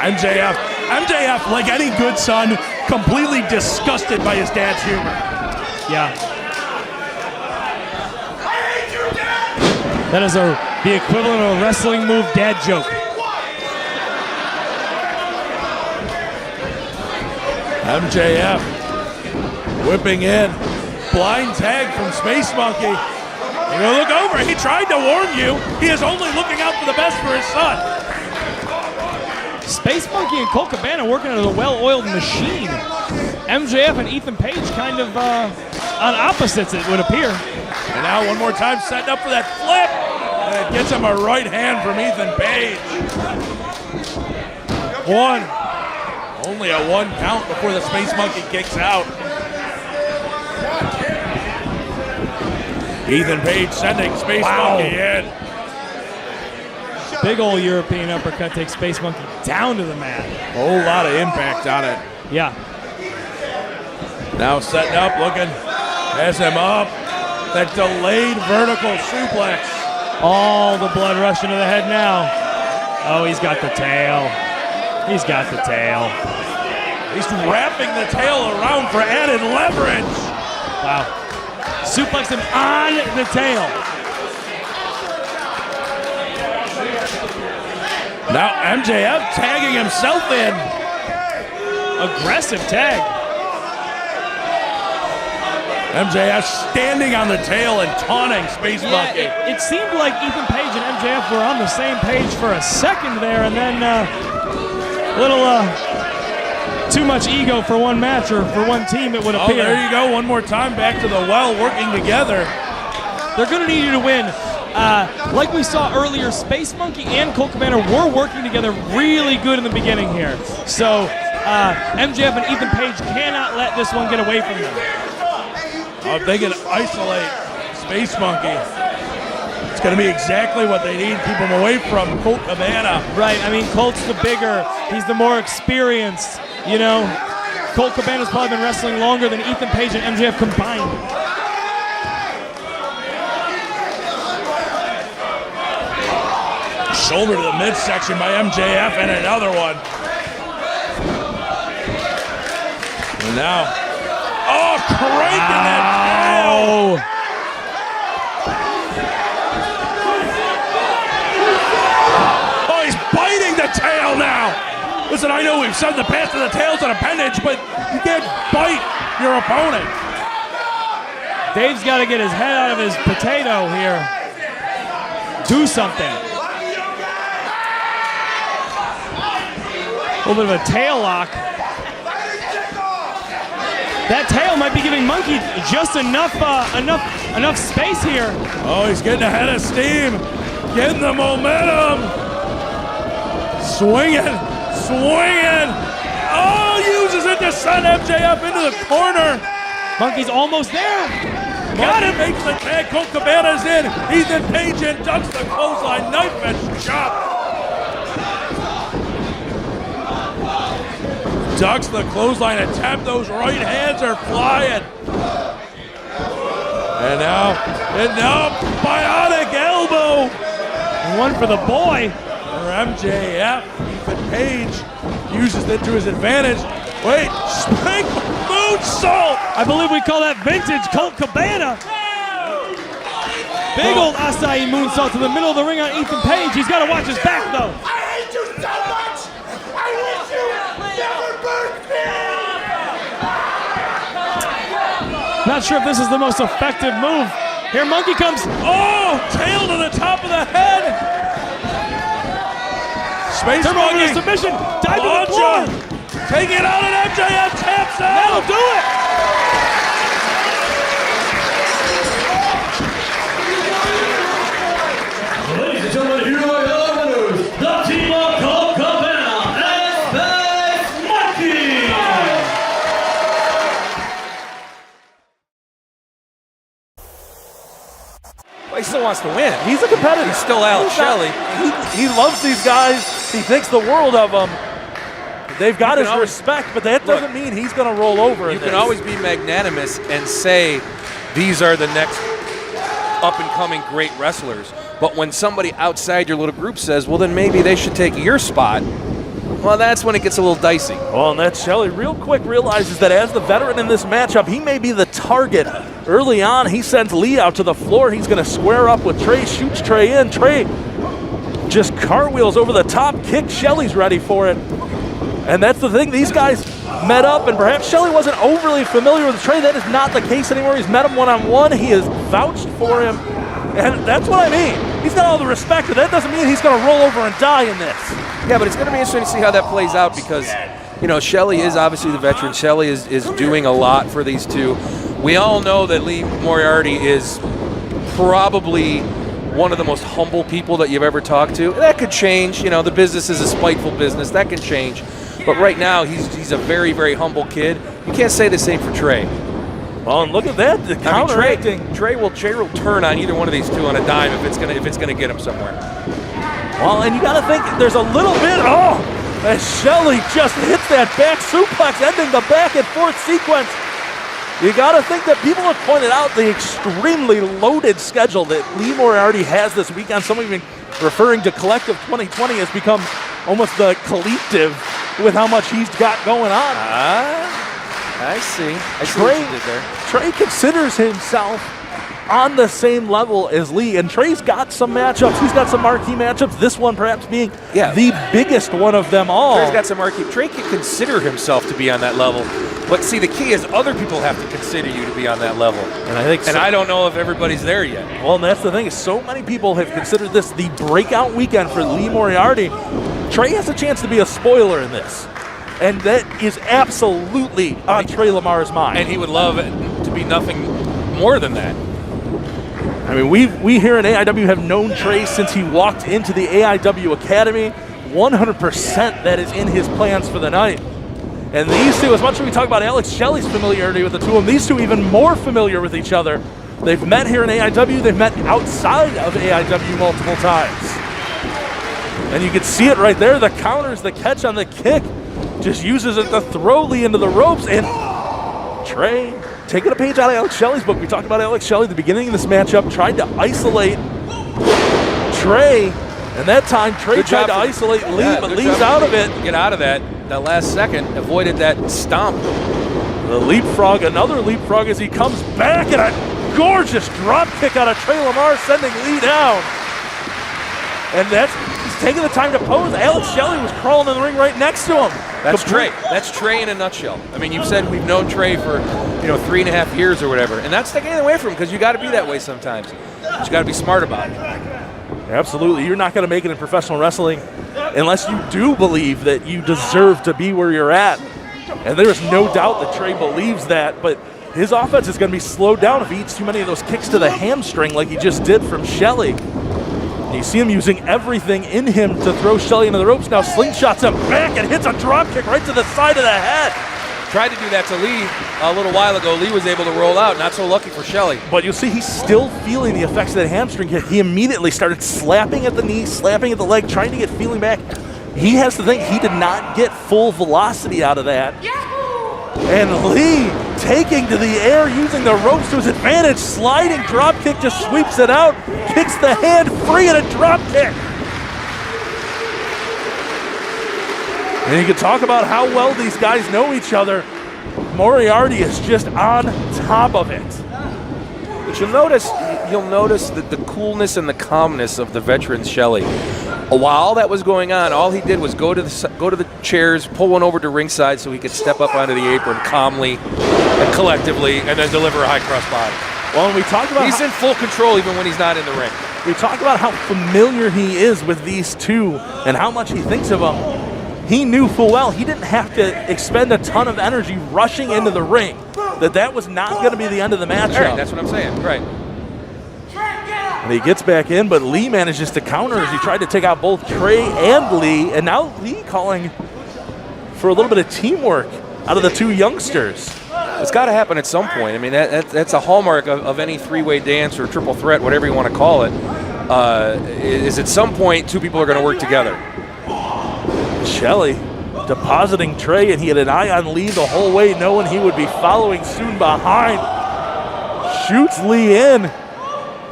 MJF, like any good son, completely disgusted by his dad's humor. Yeah. That is the equivalent of a wrestling move dad joke. MJF whipping in. Blind tag from Space Monkey. You know, look over. He tried to warn you. He is only looking out for the best for his son. Space Monkey and Colt Cabana working as a well-oiled machine. MJF and Ethan Page kind of on opposites, it would appear. And now one more time setting up for that flip. And it gets him a right hand from Ethan Page. One. Only a one count before the Space Monkey kicks out. Ethan Page sending Space Monkey in. Big old European uppercut takes Space Monkey down to the mat. Whole lot of impact on it. Yeah. Now setting up, looking, has him up. That delayed vertical suplex. All the blood rushing to the head now. Oh, he's got the tail. He's got the tail. He's wrapping the tail around for added leverage. Wow. Suplex him on the tail. Now MJF tagging himself in. Aggressive tag. MJF standing on the tail and taunting Space Monkey. It seemed like Ethan Page and MJF were on the same page for a second there, and then little too much ego for one match or for one team, it would appear. Oh, there you go. One more time back to the well, working together. They're going to need you to win. Like we saw earlier, Space Monkey and Colt Cabana were working together really good in the beginning here. So MJF and Ethan Page cannot let this one get away from them. If they can isolate Space Monkey, it's going to be exactly what they need. Keep him away from Colt Cabana. Right, I mean, Colt's the bigger, he's the more experienced, you know. Colt Cabana's probably been wrestling longer than Ethan Page and MJF combined. Shoulder to the midsection by MJF and another one. And now, oh, cranking that tail. Oh, he's biting the tail now. Listen, I know we've said in the past that the tail's an appendage, but you can't bite your opponent. Dave's got to get his head out of his potato here. Do something. A little bit of a tail lock. That tail might be giving Monkey just enough space here. Oh, he's getting ahead of steam. Getting the momentum. Swinging. Oh, uses it to send MJF into the corner. Monkey's almost there. Got him. Makes the tag. Colt Cabana's in. Ethan Page in. Ducks the clothesline. Knife and chop. Ducks the clothesline attempt. Those right hands are flying. And now, bionic elbow. One for the boy. For MJF. Ethan Page uses it to his advantage. Wait, spring moonsault. I believe we call that vintage Colt Cabana. Big old acai moonsault to the middle of the ring on Ethan Page. He's got to watch his back though. I hate you so much. I wish you never birthed me. Not sure if this is the most effective move. Here Monkey comes. Oh, tail to the top of the head. Space Monkey. Submission. Dive to the floor. Take it out and MJF taps out. That'll do it. Ladies and gentlemen, here are your winners. The team of Colt Cabana and Space Monkey. Well, he still wants to win. He's a competitor. He's still Alex Shelley. He loves these guys. He thinks the world of them. They've got his respect, but that doesn't mean he's going to roll over. You can always be magnanimous and say these are the next up-and-coming great wrestlers. But when somebody outside your little group says, well, then maybe they should take your spot, well, that's when it gets a little dicey. Well, and that Shelly real quick realizes that as the veteran in this matchup, he may be the target. Early on, he sends Lee out to the floor. He's going to square up with Trey, shoots Trey in. Trey just cartwheels over the top, kick. Shelly's ready for it. And that's the thing, these guys met up, and perhaps Shelly wasn't overly familiar with Trey. That is not the case anymore. He's met him one-on-one. He has vouched for him, and that's what I mean. He's got all the respect, but that doesn't mean he's going to roll over and die in this. Yeah, but it's going to be interesting to see how that plays out because, you know, Shelly is obviously the veteran. Shelly is doing a lot for these two. We all know that Lee Moriarty is probably one of the most humble people that you've ever talked to. That could change. You know, the business is a spiteful business. That can change. But right now, he's a very, very humble kid. You can't say the same for Trey. Well, and look at that, the counteracting. Trey will turn on either one of these two on a dime if it's gonna get him somewhere. Well, and you got to think there's a little bit. Oh, as Shelly just hits that back suplex, ending the back and forth sequence. You got to think that people have pointed out the extremely loaded schedule that Lee Moriarty has this weekend. Some even referring to Collective 2020 has become almost the collective with how much he's got going on. I see what you did there. Trey considers himself on the same level as Lee, and Trey's got some matchups. He's got some marquee matchups, this one perhaps being the biggest one of them all. Trey's got some marquee. Trey can consider himself to be on that level. But see, the key is other people have to consider you to be on that level. And I think I don't know if everybody's there yet. Well, and that's the thing, is so many people have considered this the breakout weekend for Lee Moriarty. Trey has a chance to be a spoiler in this. And that is absolutely on Trey Lamar's mind. And he would love it to be nothing more than that. I mean, we here at AIW have known Trey since he walked into the AIW Academy. 100% that is in his plans for the night. And these two, as much as we talk about Alex Shelley's familiarity with the two of them, these two even more familiar with each other. They've met here in AIW. They've met outside of AIW multiple times. And you can see it right there. The counters, the catch on the kick, just uses it to throw Lee into the ropes. And Trey, taking a page out of Alex Shelley's book. We talked about Alex Shelley at the beginning of this matchup, tried to isolate Trey. And that time, Trey tried to isolate Lee, but Lee's out of it. Get out of that last second, avoided that stomp. The leapfrog, another leapfrog as he comes back, and a gorgeous drop kick out of Trey Lamar, sending Lee down. And he's taking the time to pose. Alex Shelley was crawling in the ring right next to him. That's Trey. That's Trey in a nutshell. I mean, you've said we've known Trey for 3.5 years or whatever, and that's taking it away from him because you got to be that way sometimes. But you got to be smart about it. Absolutely. You're not going to make it in professional wrestling unless you do believe that you deserve to be where you're at. And there's no doubt that Trey believes that, but his offense is going to be slowed down if he eats too many of those kicks to the hamstring like he just did from Shelly. You see him using everything in him to throw Shelly into the ropes. Now slingshots him back and hits a drop kick right to the side of the head. Tried to do that to Lee a little while ago. Lee was able to roll out. Not so lucky for Shelly. But you'll see he's still feeling the effects of that hamstring kick. He immediately started slapping at the knee, slapping at the leg, trying to get feeling back. He has to think he did not get full velocity out of that. And Lee taking to the air, using the ropes to his advantage, sliding drop kick, just sweeps it out, kicks the hand free and a drop kick. And you can talk about how well these guys know each other. Moriarty is just on top of it. But you'll notice that the coolness and the calmness of the veteran Shelly. While all that was going on, all he did was go to the chairs, pull one over to ringside so he could step up onto the apron calmly and collectively, and then deliver a high cross body. Well, and we talked about he's in full control even when he's not in the ring. We talked about how familiar he is with these two and how much he thinks of them. He knew full well he didn't have to expend a ton of energy rushing into the ring, that was not going to be the end of the matchup. Right, that's what I'm saying. Right. And he gets back in, but Lee manages to counter as he tried to take out both Trey and Lee. And now Lee calling for a little bit of teamwork out of the two youngsters. It's got to happen at some point. I mean, that's a hallmark of any three-way dance or triple threat, whatever you want to call it, is at some point two people are going to work together. Shelly depositing Trey, and he had an eye on Lee the whole way, knowing he would be following soon behind. Shoots Lee in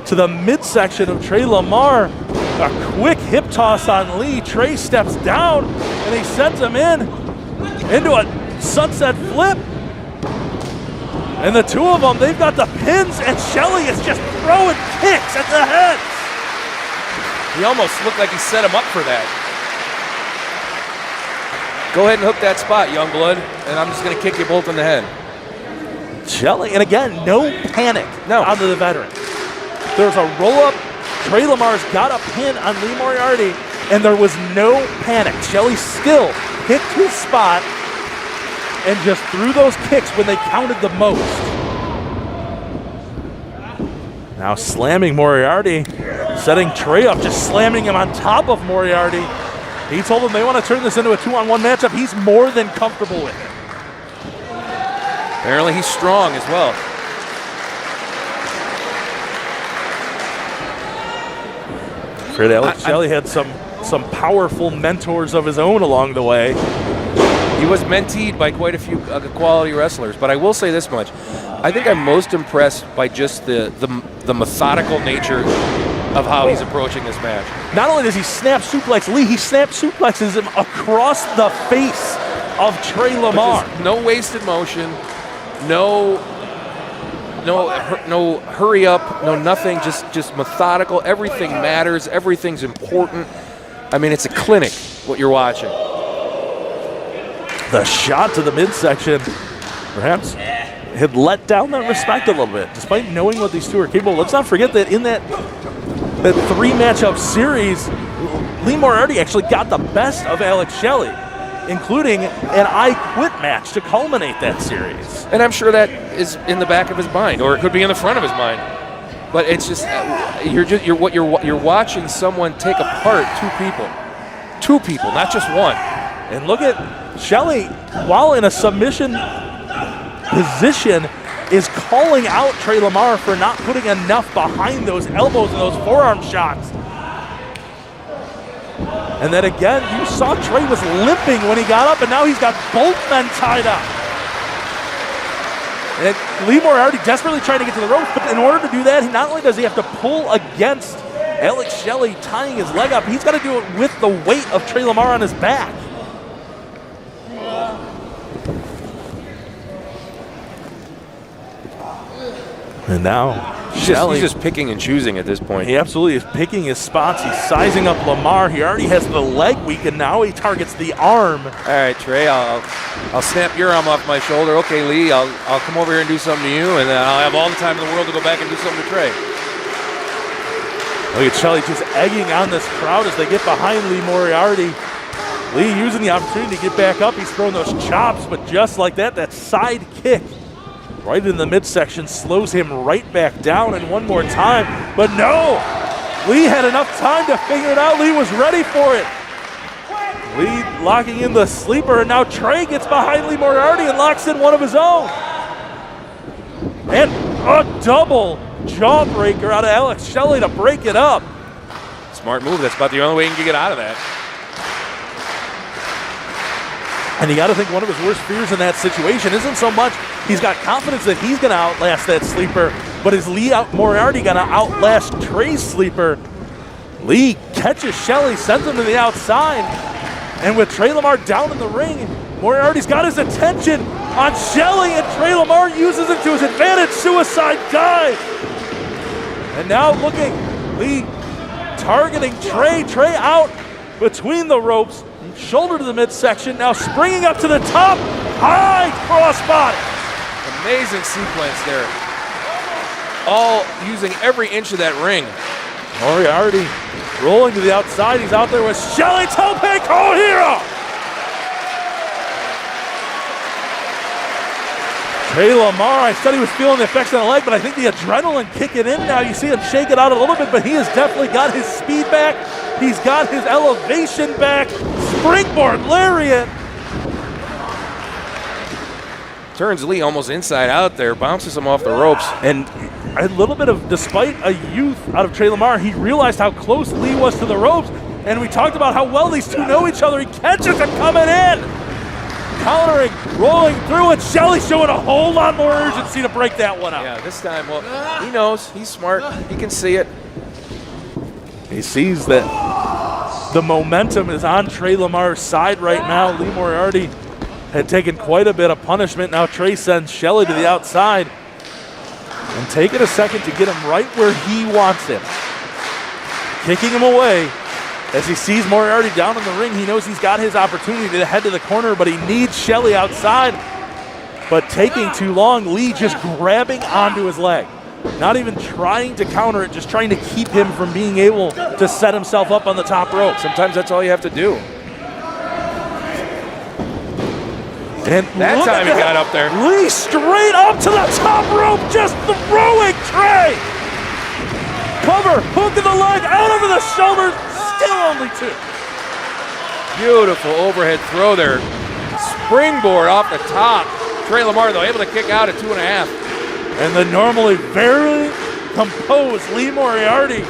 to the midsection of Trey Lamar. A quick hip toss on Lee. Trey steps down, and he sends him into a sunset flip. And the two of them, they've got the pins, and Shelly is just throwing kicks at the head. He almost looked like he set him up for that. Go ahead and hook that spot, young blood, and I'm just going to kick you both in the head. Shelly, and again, no panic out of the veteran. There's a roll-up. Trey Lamar's got a pin on Lee Moriarty, and there was no panic. Shelly still picked his spot and just threw those kicks when they counted the most. Now slamming Moriarty, setting Trey up, just slamming him on top of Moriarty. He told them they want to turn this into a 2-on-1 matchup. He's more than comfortable with it. Apparently he's strong as well. Fred Alex Shelley had some powerful mentors of his own along the way. He was menteed by quite a few quality wrestlers, but I will say this much. I think I'm most impressed by just the methodical nature of how he's approaching this match. Not only does he snap suplex Lee, he snap suplexes him across the face of Trey Lamar. No wasted motion, no hurry up, no nothing, just methodical. Everything matters, everything's important. I mean, it's a clinic, what you're watching. The shot to the midsection, perhaps had let down that respect a little bit, despite knowing what these two are capable of. Let's not forget that in that 3-matchup series, Lee Moriarty actually got the best of Alex Shelley. including an I Quit match to culminate that series. And I'm sure that is in the back of his mind, or it could be in the front of his mind. But it's just you're watching someone take apart two people, not just one. And look at Shelly, while in a submission position, is calling out Trey Lamar for not putting enough behind those elbows and those forearm shots. And then again, you saw Trey was limping when he got up, and now he's got both men tied up. And Lee Moriarty desperately trying to get to the ropes, but in order to do that, not only does he have to pull against Alex Shelley tying his leg up, he's got to do it with the weight of Trey Lamar on his back. And now Shelley, he's just picking and choosing at this point. He absolutely is picking his spots. He's sizing up Lamar. He already has the leg weakened. Now he targets the arm. All right, Trey, I'll snap your arm off my shoulder. Okay, Lee, I'll come over here and do something to you, and then I'll have all the time in the world to go back and do something to Trey. Look at Shelley just egging on this crowd as they get behind Lee Moriarty. Lee using the opportunity to get back up. He's throwing those chops, but just like that, that side kick right in the midsection slows him right back down, and one more time. But no, Lee had enough time to figure it out. Lee was ready for it. Lee locking in the sleeper, and now Trey gets behind Lee Moriarty and locks in one of his own. And a double jawbreaker out of Alex Shelley to break it up. Smart move. That's about the only way you can get out of that. And you got to think one of his worst fears in that situation isn't so much he's got confidence that he's going to outlast that sleeper, but is Lee Moriarty going to outlast Trey's sleeper? Lee catches Shelley, sends him to the outside, and with Trey Lamar down in the ring, Moriarty's got his attention on Shelley, and Trey Lamar uses it to his advantage, suicide dive. And now looking, Lee targeting Trey. Trey out between the ropes, shoulder to the midsection, now springing up to the top, high crossbody. Amazing sequence there. All using every inch of that ring. Moriarty rolling to the outside. He's out there with Shelley, Tope Cold Hero. Trey Lamar, I said he was feeling the effects on the leg, but I think the adrenaline kicking in now. You see him shake it out a little bit, but he has definitely got his speed back. He's got his elevation back. Springboard lariat. Turns Lee almost inside out there, bounces him off the ropes. And a little bit of, despite a youth out of Trey Lamar, he realized how close Lee was to the ropes. And we talked about how well these two know each other. He catches him coming in. Countering, rolling through it. Shelley showing a whole lot more urgency to break that one up. Yeah, this time, well, he knows. He's smart. He can see it. He sees that the momentum is on Trey Lamar's side right now. Lee Moriarty had taken quite a bit of punishment. Now Trey sends Shelley to the outside and taking a second to get him right where he wants him. Kicking him away. As he sees Moriarty down in the ring, he knows he's got his opportunity to head to the corner, but he needs Shelley outside. But taking too long, Lee just grabbing onto his leg. Not even trying to counter it, just trying to keep him from being able to set himself up on the top rope. Sometimes that's all you have to do. And that time he got up there. Lee straight up to the top rope, just throwing Trey. Cover, hook of the leg, out over the shoulders. Still only two. Beautiful overhead throw there. Springboard off the top. Trey Lamar, though, able to kick out at 2.5. And the normally very composed Lee Moriarty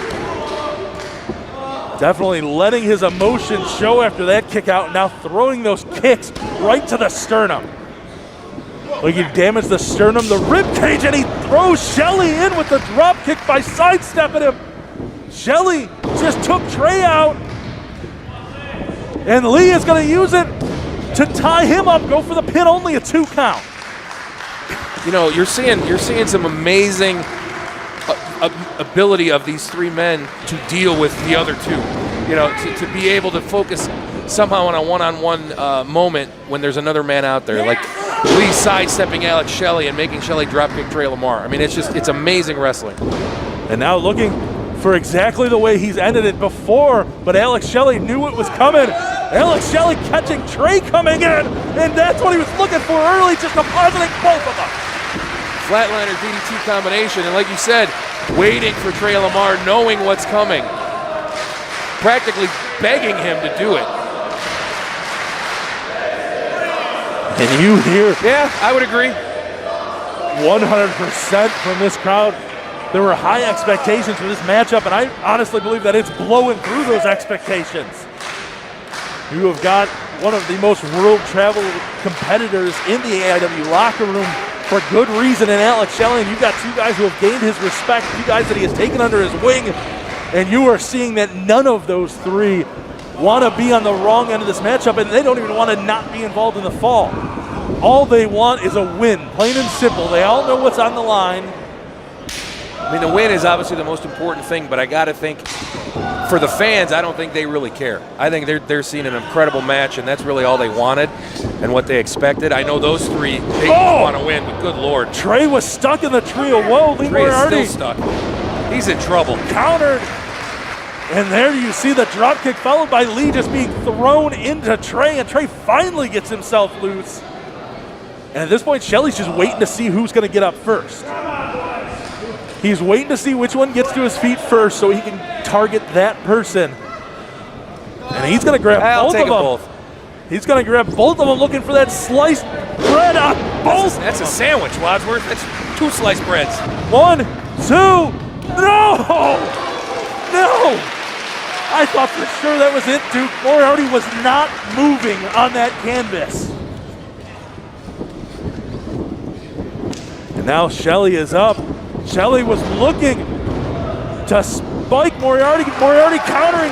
definitely letting his emotions show after that kick out, now throwing those kicks right to the sternum. Like he damaged the sternum, the rib cage, and he throws Shelley in with the drop kick by sidestepping him. Shelley just took Trey out, and Lee is going to use it to tie him up, go for the pin, only a 2 count. You know, you're seeing some amazing ability of these 3 men to deal with the other 2. You know, to be able to focus somehow on a one-on-one moment when there's another man out there, like Lee sidestepping Alex Shelley and making Shelley drop kick Trey Lamar. I mean, it's amazing wrestling. And now looking for exactly the way he's ended it before, but Alex Shelley knew it was coming, Alex Shelly catching Trey coming in, and that's what he was looking for early, just depositing both of them. Flatliner DDT combination, and like you said, waiting for Trey Lamar, knowing what's coming. Practically begging him to do it. And you hear Yeah, I would agree. 100% from this crowd. There were high expectations for this matchup, and I honestly believe that it's blowing through those expectations. You have got one of the most world-traveled competitors in the AIW locker room for good reason in Alex Shelly, and you've got two guys who have gained his respect, two guys that he has taken under his wing, and you are seeing that none of those three want to be on the wrong end of this matchup, and they don't even want to not be involved in the fall. All they want is a win, plain and simple. They all know what's on the line. I mean, the win is obviously the most important thing, but I got to think for the fans, I don't think they really care. I think they're seeing an incredible match, and that's really all they wanted and what they expected. I know those three, they want to win, but good Lord. Trey was stuck in the trio. Whoa, Lee Trey is Moriarty still stuck. He's in trouble. countered. And there you see the drop kick followed by Lee just being thrown into Trey, and Trey finally gets himself loose. And at this point, Shelly's just waiting to see who's going to get up first. He's waiting to see which one gets to his feet first so he can target that person. And he's going to grab both of them. Both. He's going to grab both of them looking for that sliced bread on both. That's a sandwich, Wadsworth. That's 2 sliced breads. 1, 2, no! No! I thought for sure that was it, Duke. Moriarty was not moving on that canvas. And now Shelly is up. Shelly was looking to spike Moriarty. Moriarty countering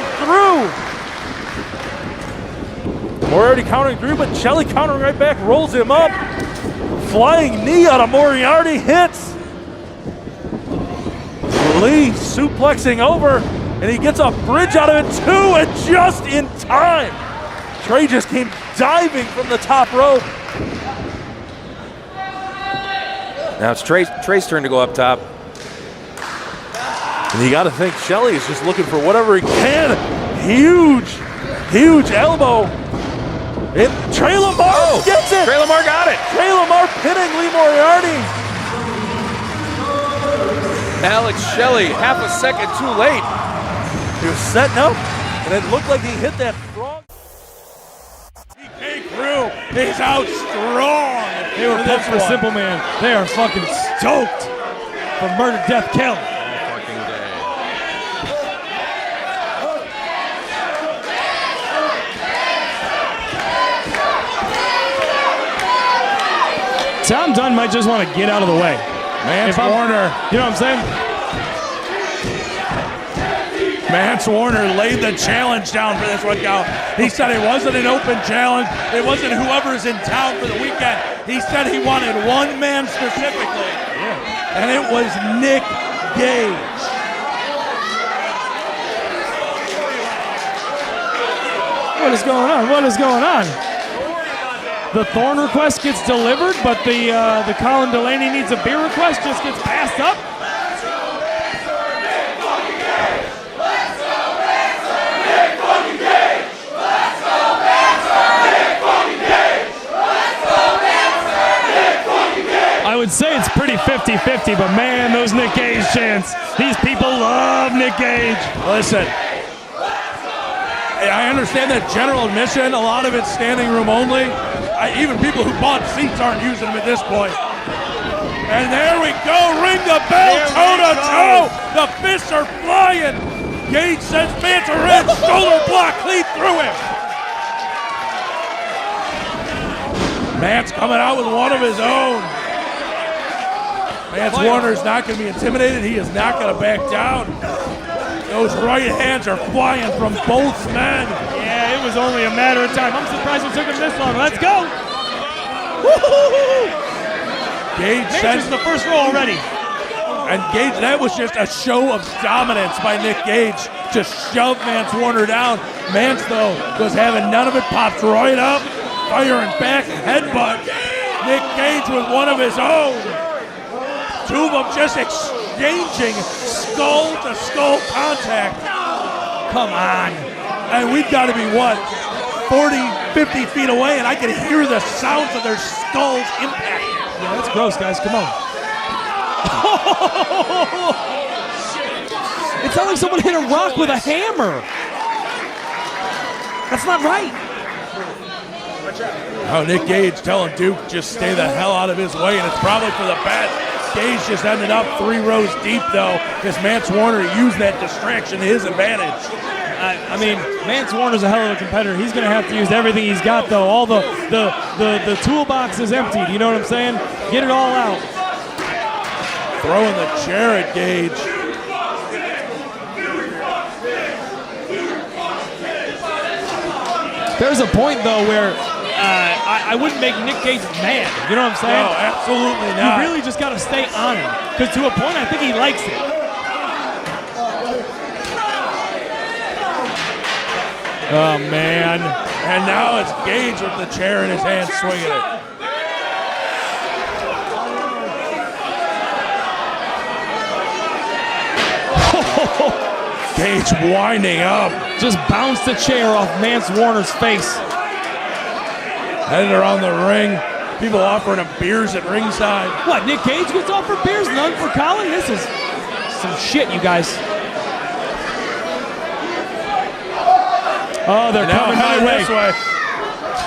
through, but Shelly countering right back, rolls him up. Flying knee out of Moriarty, hits. Lee suplexing over, and he gets a bridge out of it too, and just in time. Trey just came diving from the top rope. Now it's Trey's turn to go up top. And you got to think Shelly is just looking for whatever he can. Huge elbow. And Trey Lamar gets it. Trey Lamar got it. Trey Lamar pinning Lee Moriarty. Alex Shelly, half a second too late. He was setting up, and it looked like he hit that frog. TK Crew is out strong. They were pumped for Simple Man. They are fucking stoked for Murder, Death, Kill. Tom Dunn might just want to get out of the way. Mance Warner. You know what I'm saying? Mance Warner laid the challenge down for this one, Cal. He said it wasn't an open challenge. It wasn't whoever's in town for the weekend. He said he wanted one man specifically, and it was Nick Gage. What is going on? What is going on? The Thorn request gets delivered, but the Colin Delaney needs a beer request just gets passed up. I would say it's pretty 50-50, but man, those Nick Gage chants. These people love Nick Gage. Listen, I understand that general admission, a lot of it's standing room only. Even people who bought seats aren't using them at this point. And there we go, ring the bell, toe-to-toe. The fists are flying. Gage sends Mance a red shoulder block clean through him. Mance coming out with one of his own. Mance Warner's not going to be intimidated. He is not going to back down. Those right hands are flying from both men. Yeah, it was only a matter of time. I'm surprised it took him this long. Let's go. Gage sends the first row already. And Gage, that was just a show of dominance by Nick Gage. Just shoved Mance Warner down. Mance, though, was having none of it. Popped right up, firing back, headbutt. Nick Gage with one of his own. Two of them just exchanging skull-to-skull contact. Come on. And we've got to be, what, 40, 50 feet away, and I can hear the sounds of their skulls impact. Yeah, that's gross, guys. Come on. It sounds like someone hit a rock with a hammer. That's not right. Oh, Nick Gage telling Duke just stay the hell out of his way, and it's probably for the best. Gage just ended up 3 rows deep, though, as Mance Warner used that distraction to his advantage. I mean, Mance Warner's a hell of a competitor. He's going to have to use everything he's got, though. All the toolbox is emptied. You know what I'm saying? Get it all out. Throwing the chair at Gage. There's a point, though, where I wouldn't make Nick Gage mad. You know what I'm saying? No, absolutely not. You really just got to stay on him. Because to a point, I think he likes it. Oh, man. And now it's Gage with the chair in his hand swinging it. Gage winding up. Just bounced the chair off Mance Warner's face. Headed around the ring. People offering him beers at ringside. What, Nick Gage gets offered beers? None for Colin? This is some shit, you guys. Oh, they're coming my way. This way.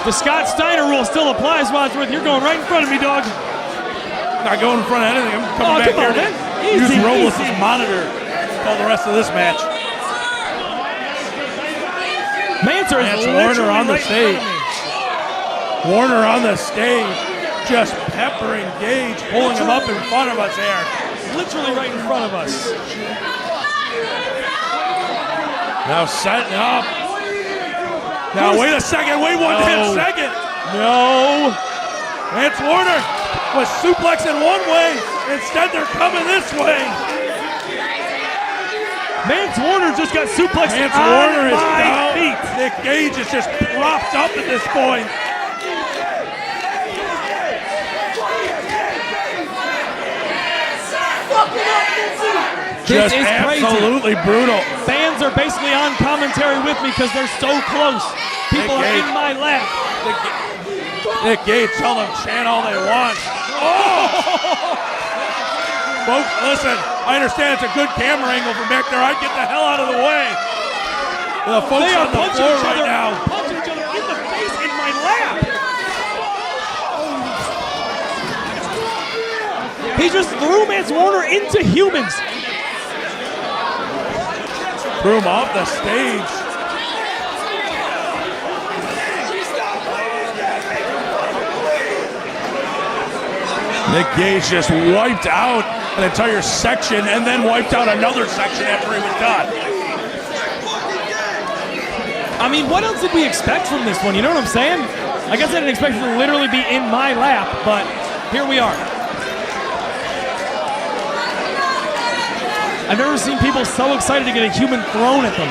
The Scott Steiner rule still applies, Wadsworth. You're going right in front of me, dog. Not going in front of anything. I'm coming back come here on, to man. use Easy, Robles' easy. monitor. Call the rest of this match. Mance Warner on the stage. Warner on the stage, just peppering Gage, pulling him up in front of us here. Literally right in front of us. Now setting up. Now wait a second, wait 1 second. No. Mance Warner was suplexing one way, instead they're coming this way. Mance Warner just got suplexed Mance on Warner is my down. feet. Nick Gage is just propped up at this point. This Just is absolutely crazy. brutal. Fans are basically on commentary with me because they're so close. People are in my lap. Nick Gage, tell them chant all they want. Oh! Folks, listen, I understand it's a good camera angle from back there. I'd get the hell out of the way. The folks They are on the punching floor each right other, now. punching each other in the face in my lap. He just threw Mance Warner into humans. Threw him off the stage. Nick Gage just wiped out an entire section and then wiped out another section after he was done. I mean, what else did we expect from this one? You know what I'm saying? I guess I didn't expect it to literally be in my lap, but here we are. I've never seen people so excited to get a human thrown at them.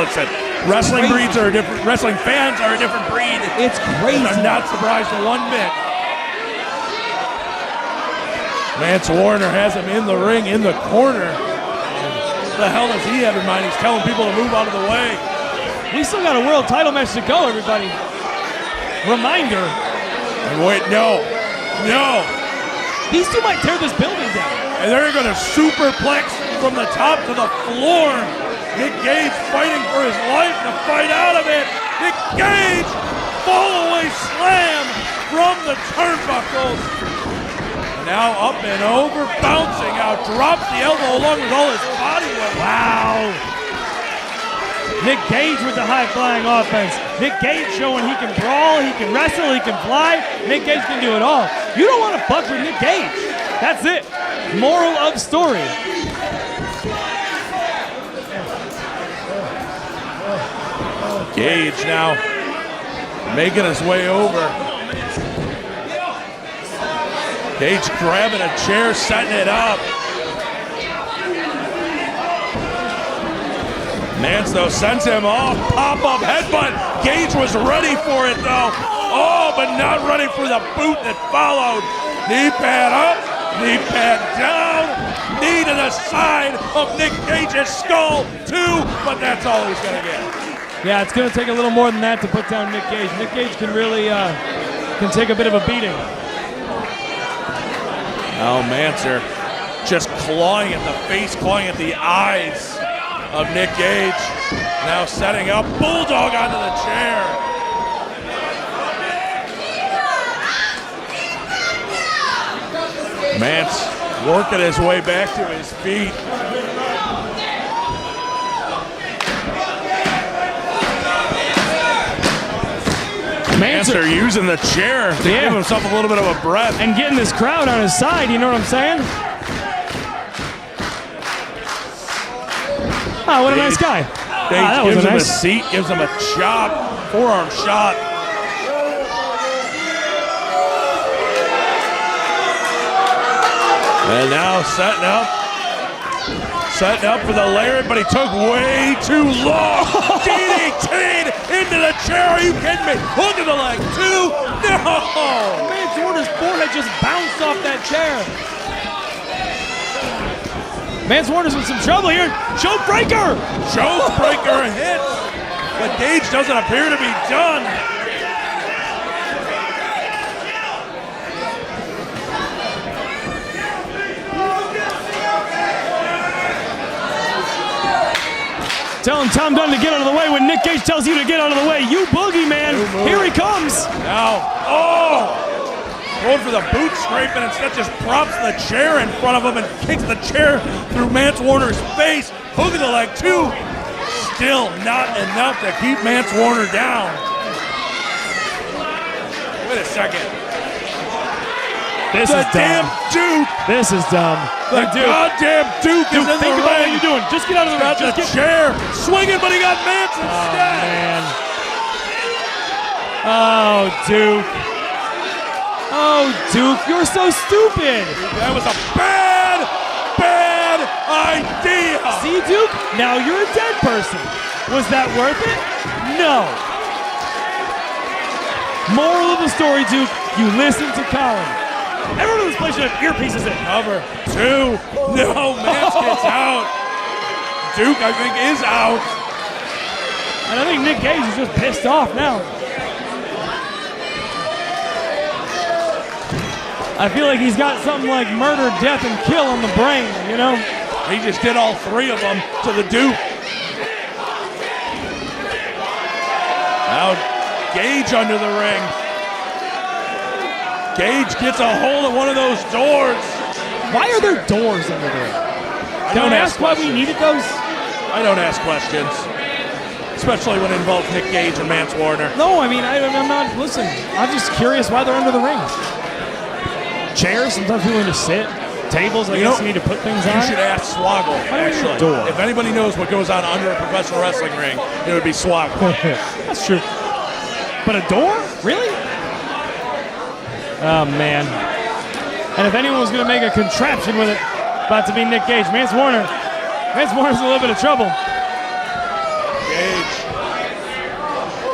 Listen, wrestling breeds are different. Wrestling fans are a different breed. It's crazy. I'm not surprised one bit. Mance Warner has him in the ring, in the corner. What the hell does he have in mind? He's telling people to move out of the way. We still got a world title match to go, everybody. Reminder. And wait, no. These two might tear this building down. And they're going to superplex from the top to the floor. Nick Gage fighting for his life to fight out of it. Nick Gage, fall away slam from the turnbuckles. Now up and over, bouncing out, drops the elbow along with all his body weight. Wow. Nick Gage with the high-flying offense. Nick Gage showing he can brawl, he can wrestle, he can fly. Nick Gage can do it all. You don't want to fuck with Nick Gage. That's it. Moral of story. Gage now making his way over. Gage grabbing a chair, setting it up. Mance, though, sends him off. Pop-up headbutt. Gage was ready for it, though. Oh, but not ready for the boot that followed. Knee pad up, knee pad down, knee to the side of Nick Gage's skull, too, but that's all he's going to get. Yeah, it's going to take a little more than that to put down Nick Gage. Nick Gage can really can take a bit of a beating. Now Manser just clawing at the face, clawing at the eyes of Nick Gage. Now setting up Bulldog onto the chair. Mance working his way back to his feet. Manser using the chair to give himself a little bit of a breath. And getting this crowd on his side, you know what I'm saying? Oh, what a nice guy. That gives him a seat, gives him a chop, forearm shot. And now setting up for the lariat, but he took way too long. DDT'd into the chair. Are you kidding me? Look at the leg. 2. No. Man, Jordan's forehead just bounced off that chair. Mance Warner's in some trouble here. Choke breaker. Choke breaker hits, but Gage doesn't appear to be done. Telling Tom Dunn to get out of the way when Nick Gage tells you to get out of the way. You boogeyman. Here he comes. Now, going for the boot scrape and instead just props the chair in front of him and kicks the chair through Mance Warner's face. Hook of the leg 2. Still not enough to keep Mance Warner down. Wait a second. This is damn dumb. Duke. This is dumb. The goddamn Duke is in the think about what ring. you're doing. Just get out of the ring. Got the chair swinging, but he got Mance instead. Man. Oh, Duke. Oh, Duke, you're so stupid. That was a bad idea. See, Duke? Now you're a dead person. Was that worth it? No. Moral of the story, Duke, you listen to Colin. Everyone in this place should have earpieces in. Cover 2. No, Mance gets out. Duke, I think, is out. And I think Nick Gage is just pissed off now. I feel like he's got something like murder, death, and kill on the brain, you know? He just did all 3 of them to the Duke. Now Gage under the ring. Gage gets a hold of one of those doors. Why are there doors under there? Don't ask why we needed those. I don't ask questions, especially when it involves Nick Gage and Mance Warner. No, I mean, I'm not, listen, I'm just curious why they're under the ring. Chairs, sometimes people need to sit. Tables, I guess you need to put things on. You should ask Swaggle, actually. Door. If anybody knows what goes on under a professional wrestling ring, it would be Swaggle. That's true. But a door? Really? Oh, man. And if anyone was going to make a contraption with it, about to be Nick Gage. Mance Warner's in a little bit of trouble.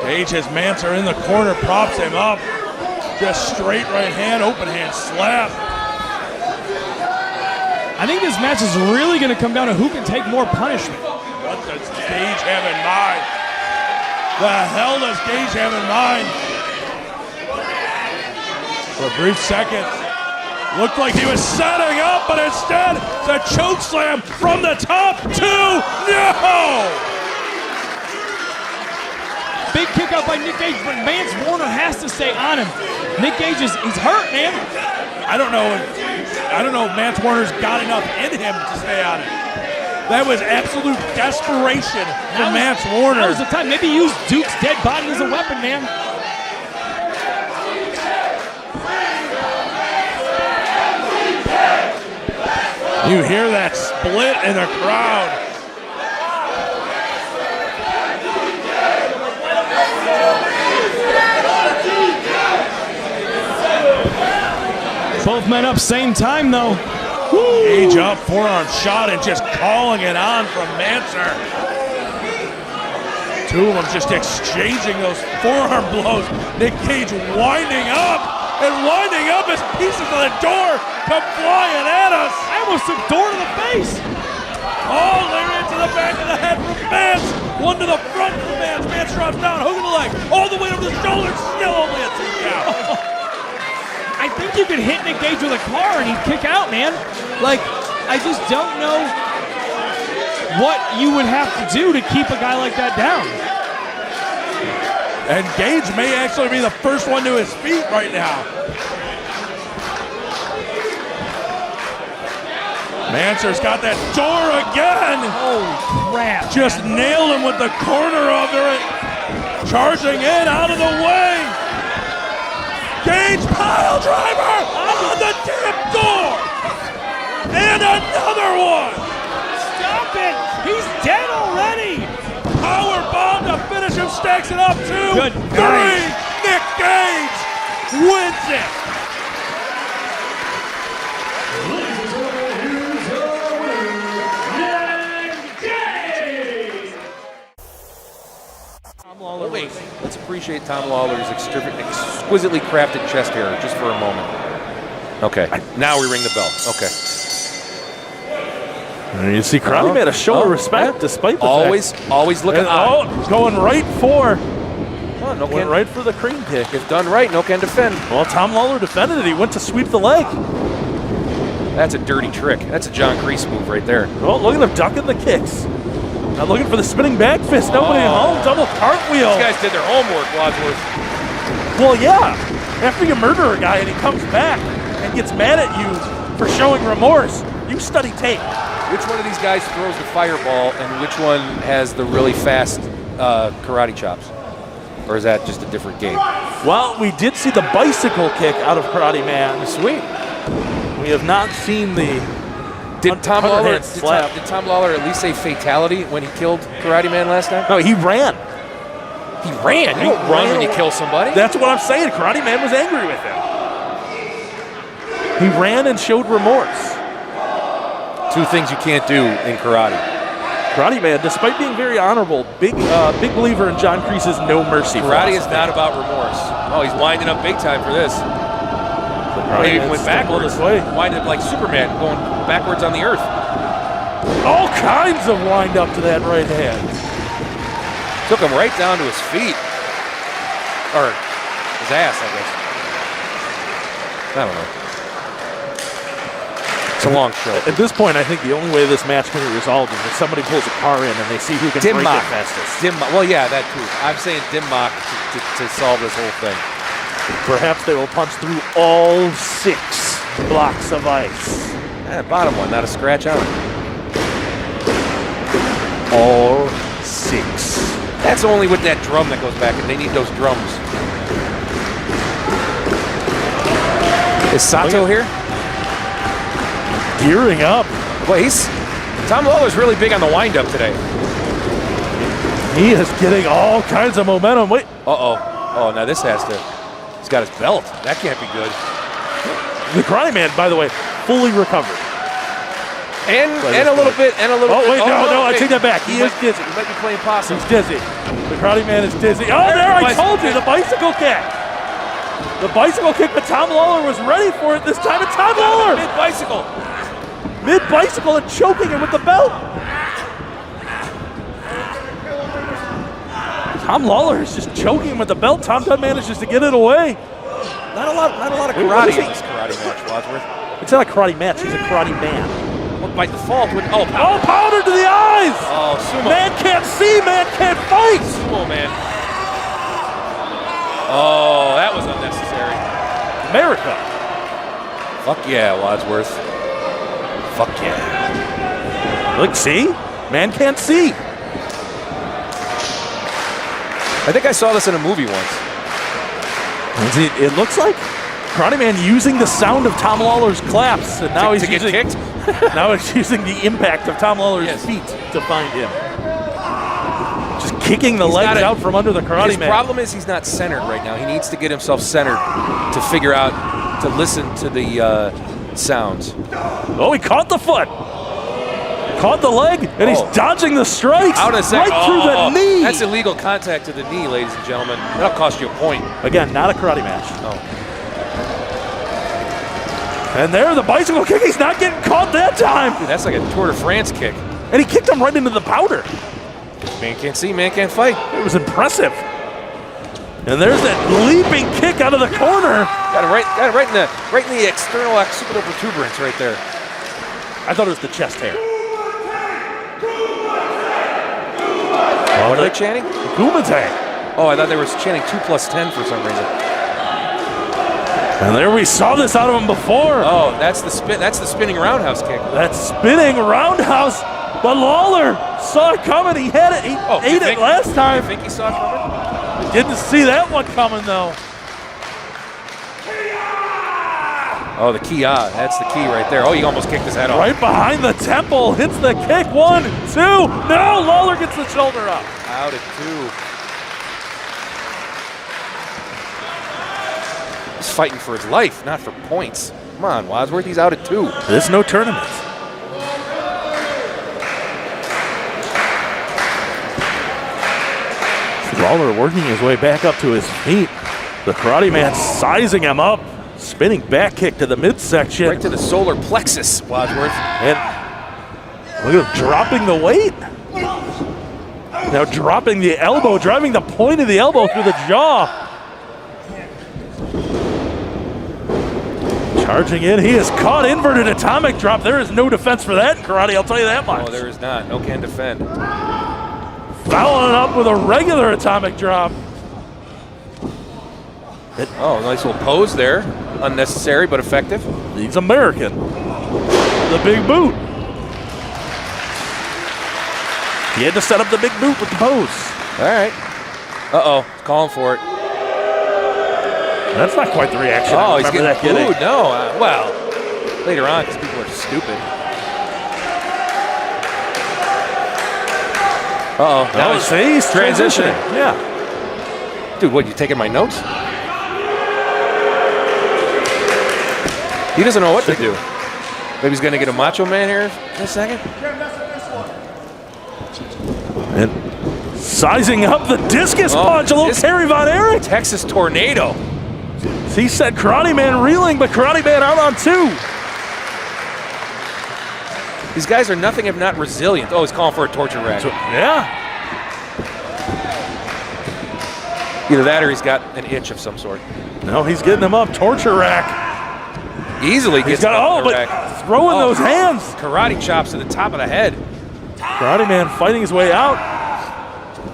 Gage has Manser in the corner, props him up. Just straight right hand, open hand slap. I think this match is really going to come down to who can take more punishment. What does Gage have in mind? The hell does Gage have in mind? For a brief second, looked like he was setting up, but instead, the choke slam from the top 2. No! Big kick out by Nick Gage, but Mance Warner has to stay on him. Nick Gage he's hurt, man. I don't know if Mance Warner's got enough in him to stay on it. That was absolute desperation from Mance Warner. That was the time. Maybe use Duke's dead body as a weapon, man. You hear that split in the crowd. Both men up same time, though. Gage up, forearm shot, and just calling it on from Manser. 2 of them just exchanging those forearm blows. Nick Gage winding up as pieces of the door come flying at us. I almost took door to the face. Oh, lariat to the back of the head from Vance. One to the front from Vance. Vance drops down, hook in the leg. All the way over the shoulder, still only a 2 count. I think you could hit Nick Gage with a car and he'd kick out, man. Like, I just don't know what you would have to do to keep a guy like that down. And Gage may actually be the first one to his feet right now. Manser's got that door again. Holy crap. Just nailed him with the corner of it. Charging in, out of the way. Gage pile driver on the tip door. And another one. Stop it. He's dead already. Power bomb to finish him, stacks it up 2, 3. Nick Gage wins it. Oh, wait, let's appreciate Tom Lawler's exquisitely crafted chest hair just for a moment. Okay, now we ring the bell. Okay. And you see Karate made a show of respect despite the always looking high. Going right for Went right for the cream kick. If done right, no can defend. Well, Tom Lawler defended it. He went to sweep the leg. That's a dirty trick. That's a John Kreese move right there. Oh, look at him ducking the kicks. Now looking for the spinning back fist. Nobody home. Double cartwheel. These guys did their homework, Wadsworth. Well, yeah. After you murder a guy and he comes back and gets mad at you for showing remorse, you study tape. Which one of these guys throws the fireball and which one has the really fast karate chops? Or is that just a different game? Well, we did see the bicycle kick out of Karate Man. Sweet. We have not seen the Did Tom Lawler at least say fatality when he killed Karate Man last time? No, he ran. He ran? You don't run when you kill somebody. That's what I'm saying. Karate Man was angry with him. He ran and showed remorse. 2 things you can't do in karate. Karate Man, despite being very honorable, big believer in John Kreese's no mercy. Karate is not about remorse. Oh, he's winding up big time for this. He even went backwards. Winded up like Superman, going backwards on the earth. All kinds of wind up to that right hand. Took him right down to his feet. Or his ass, I guess. I don't know. It's a long show. At this point, I think the only way this match can be resolved is if somebody pulls a car in and they see who can break it fastest. Well, yeah, that too. I'm saying dim mock to solve this whole thing. Perhaps they will punch through all 6 blocks of ice. Bottom one, not a scratch on it. All 6. That's only with that drum that goes back, and they need those drums. Is Sato here? Gearing up. Well, Tom Lawler's really big on the wind-up today. He is getting all kinds of momentum. Wait. Uh-oh. Oh, now this has to... He's got his belt. That can't be good. The Karate Man, by the way, fully recovered. And a little bit. Oh, wait, no, I take that back. He is dizzy. He might be playing possum. He's dizzy. The Karate Man is dizzy. Oh, there, I told you, the bicycle kick. The bicycle kick, but Tom Lawler was ready for it this time. It's Tom Lawler. Mid-bicycle. Mid-bicycle and choking him with the belt. Tom Lawler is just choking him with the belt. Tom Dunn manages to get it away. Not a lot of karate in this karate match, Wadsworth. It's not a karate match. He's a karate man. Well, by default, powder to the eyes. Oh, sumo. Man can't see, man can't fight. Sumo man. Oh, that was unnecessary. America. Fuck yeah, Wadsworth. Fuck yeah. Look, see? Man can't see. I think I saw this in a movie once. It looks like Karate Man using the sound of Tom Lawler's claps, and now he's using kicked. Now he's using the impact of Tom Lawler's feet to find him. Just kicking the legs out from under the Karate Man. His problem is he's not centered right now. He needs to get himself centered to figure out, to listen to the sounds. Oh, he caught the foot. Caught the leg, and he's dodging the strikes out of right through the knee. That's illegal contact to the knee, ladies and gentlemen. That'll cost you a point. Again, not a karate match. Oh. And there, the bicycle kick. He's not getting caught that time. Dude, that's like a Tour de France kick. And he kicked him right into the powder. Man can't see, man can't fight. It was impressive. And there's that leaping kick out of the corner. Got it right in the external occipital protuberance right there. I thought it was the chest hair. What are they chanting? Kumite. Oh, I thought they were chanting 2+10 for some reason. And there we saw this out of him before. Oh, that's the spinning roundhouse kick. That spinning roundhouse. But Lawler saw it coming. He had it. He ate it last time. You think he saw it coming? Didn't see that one coming, though. Oh, the key. That's the key right there. Oh, he almost kicked his head off. Right behind the temple. Hits the kick. 1, 2. No, Lawler gets the shoulder up. Out at 2. He's fighting for his life, not for points. Come on, Wadsworth. He's out at 2. There's no tournament. Lawler working his way back up to his feet. The Karate Man sizing him up. Spinning back kick to the midsection. Right to the solar plexus, Wadsworth. And look at him dropping the weight. Now dropping the elbow, driving the point of the elbow through the jaw. Charging in, he is caught. Inverted atomic drop. There is no defense for that in karate, I'll tell you that much. Oh, there is not. No can defend. Following up with a regular atomic drop. Oh, nice little pose there. Unnecessary, but effective. He's American. The big boot. He had to set up the big boot with the pose. All right. Uh-oh, calling for it. That's not quite the reaction. Oh, he's getting getting. booed. No, well, later on, because people are stupid. Uh-oh, now he's transitioning. Yeah. Dude, what, you taking my notes? He doesn't know what to do. Maybe he's going to get a Macho Man here in a second. And sizing up the discus punch, a little Terry Von Erich. Texas Tornado. He said Karate Man reeling, but Karate Man out on 2. These guys are nothing if not resilient. Oh, he's calling for a torture rack. Yeah. Either that or he's got an itch of some sort. No, he's getting him up. Torture rack. Easily gets him up the but rack. Throwing those hands. Karate chops to the top of the head. Karate Man fighting his way out.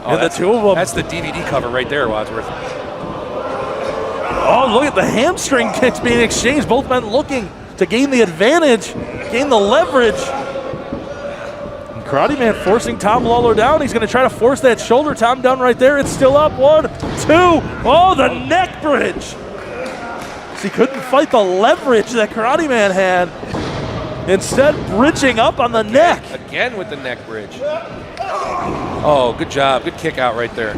Oh, and the 2 of them. That's the DVD cover right there, Wadsworth. Oh, look at the hamstring kicks being exchanged. Both men looking to gain the advantage, gain the leverage. And Karate Man forcing Tom Lawler down. He's going to try to force that shoulder Tom down right there. It's still up. 1, 2. Oh, the neck bridge. He couldn't fight the leverage that Karate Man had. Instead, bridging up on the neck. Again with the neck bridge. Oh, good job. Good kick out right there.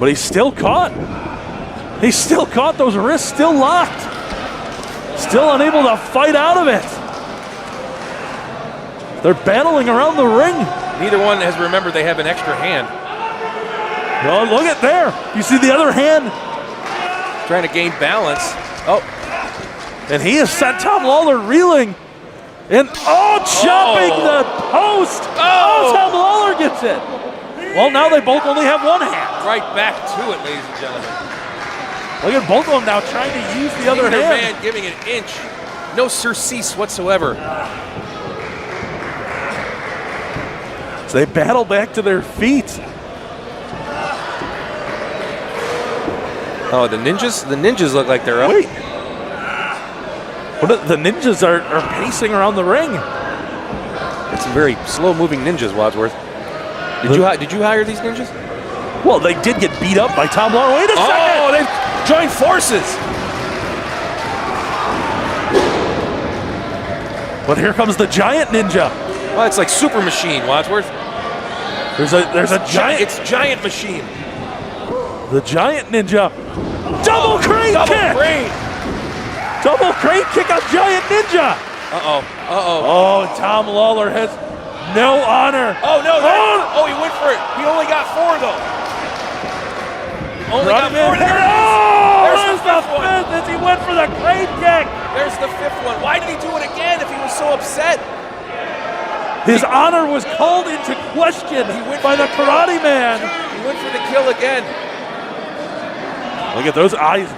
But he's still caught. He's still caught. Those wrists still locked. Still unable to fight out of it. They're battling around the ring. Neither one has remembered they have an extra hand. Oh, look at there. You see the other hand? Trying to gain balance. Oh. And he has sent Tom Lawler reeling. And chopping the post. Oh, Tom Lawler gets it. Well, now they both only have one hand. Right back to it, ladies and gentlemen. Look at both of them now trying to use the other Neither hand. man giving an inch. No surcease whatsoever. So they battle back to their feet. Oh, the ninjas look like they're up. Wait. The ninjas are pacing around the ring. It's some very slow-moving ninjas, Wadsworth. Did you hire these ninjas? Well, they did get beat up by Tom Lawler. Wait a second! Oh, they've joined forces. But here comes the giant ninja. Well, it's like Super Machine, Wadsworth. There's a giant. It's Giant Machine. The giant ninja. Double crane kick! Double crane kick on Giant Ninja. Uh-oh. Oh, Tom Lawler has no honor. Oh, no. He went for it. He only got 4, though. Only got 4. There's the fifth as he went for the crane kick. There's the 5th one. Why did he do it again if he was so upset? His honor was called into question by the Karate Man. He went for the kill again. Look at those eyes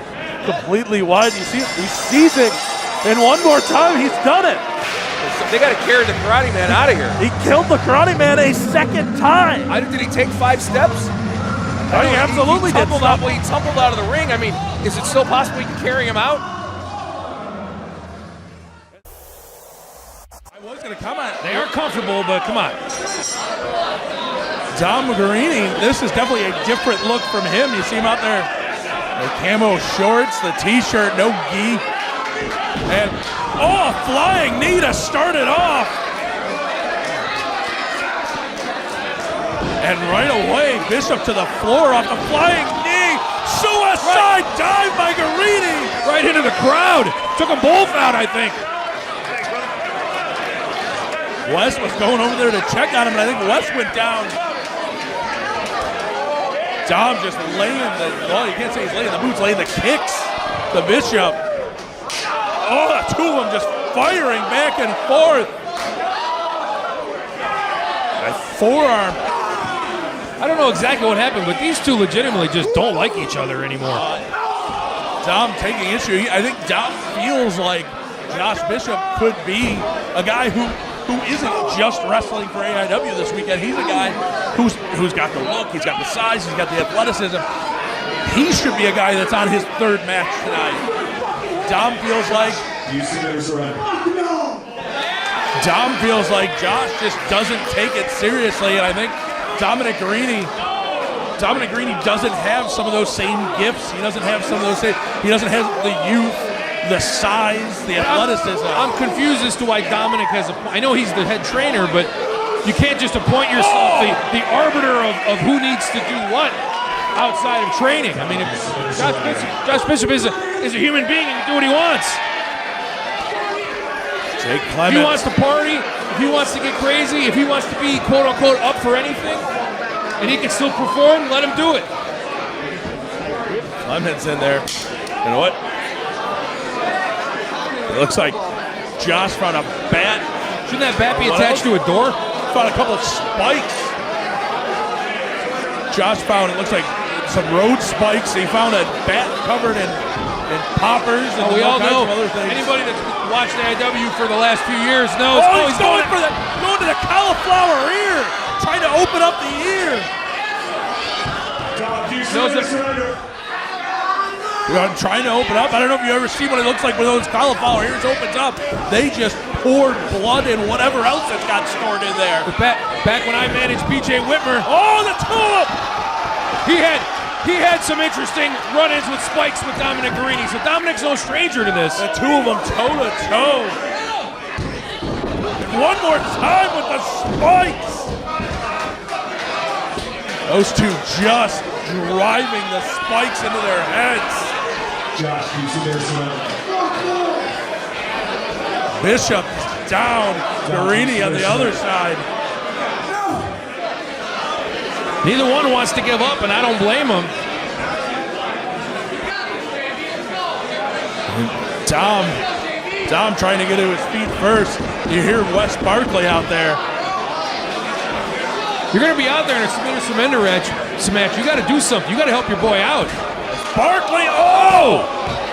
completely wide. You see, he's seizing. And one more time, he's done it. They got to carry the Karate Man out of here. He killed the Karate Man a second time. Did he take 5 steps? He absolutely did. Well, he tumbled out of the ring. I mean, is it still possible you can carry him out? I was going to comment. They are comfortable, but come on. Dom Garrini, this is definitely a different look from him. You see him out there, the camo shorts, the t-shirt, no gi. And, flying knee to start it off. And right away, Bishop to the floor off the flying knee. Suicide dive by Garrini. Right into the crowd. Took them both out, I think. Wes was going over there to check on him, and I think Wes went down. Dom just laying you can't say he's laying the boots, laying the kicks to Bishop. The two of them just firing back and forth. A forearm. I don't know exactly what happened, but these two legitimately just don't like each other anymore. Dom taking issue. I think Dom feels like Josh Bishop could be a guy who isn't just wrestling for AIW this weekend. He's a guy who's got the look, he's got the size, he's got the athleticism. He should be a guy that's on his 3rd match tonight. Dom feels like Josh just doesn't take it seriously, and I think Dominic Garrini doesn't have some of those same gifts. He doesn't have some of those he doesn't have the youth, the size, the athleticism. I'm confused as to why Dominic has I know he's the head trainer, but you can't just appoint yourself the arbiter of who needs to do what outside of training. I mean, Josh Bishop is a human being and can do what he wants. Jake If Clement. he wants to party, if he wants to get crazy, if he wants to be quote-unquote up for anything, and he can still perform, let him do it. Clement's in there. You know what? It looks like Josh found a bat. Shouldn't that bat be attached to a door? Found a couple of spikes. Josh found, it looks like some road spikes. He found a bat covered in poppers and we all know. Other things. Anybody that's watched AIW for the last few years knows. He's going to the cauliflower ear, trying to open up the ear. Trying to open up. I don't know if you ever see what it looks like when those cauliflower ears opens up. They just poured blood and whatever else that got stored in there. Back when I managed BJ Whitmer, the tulip! he had some interesting run-ins with spikes with Dominic Garrini, so Dominic's no stranger to this. The two of them toe-to-toe. One more time with the spikes. Those two just driving the spikes into their heads. Bishop down, Garrini on the other side. Neither one wants to give up, and I don't blame them. Dom trying to get to his feet first. You hear Wes Barkley out there. You're going to be out there in a submitter match. You got to do something. You got to help your boy out. Barkley,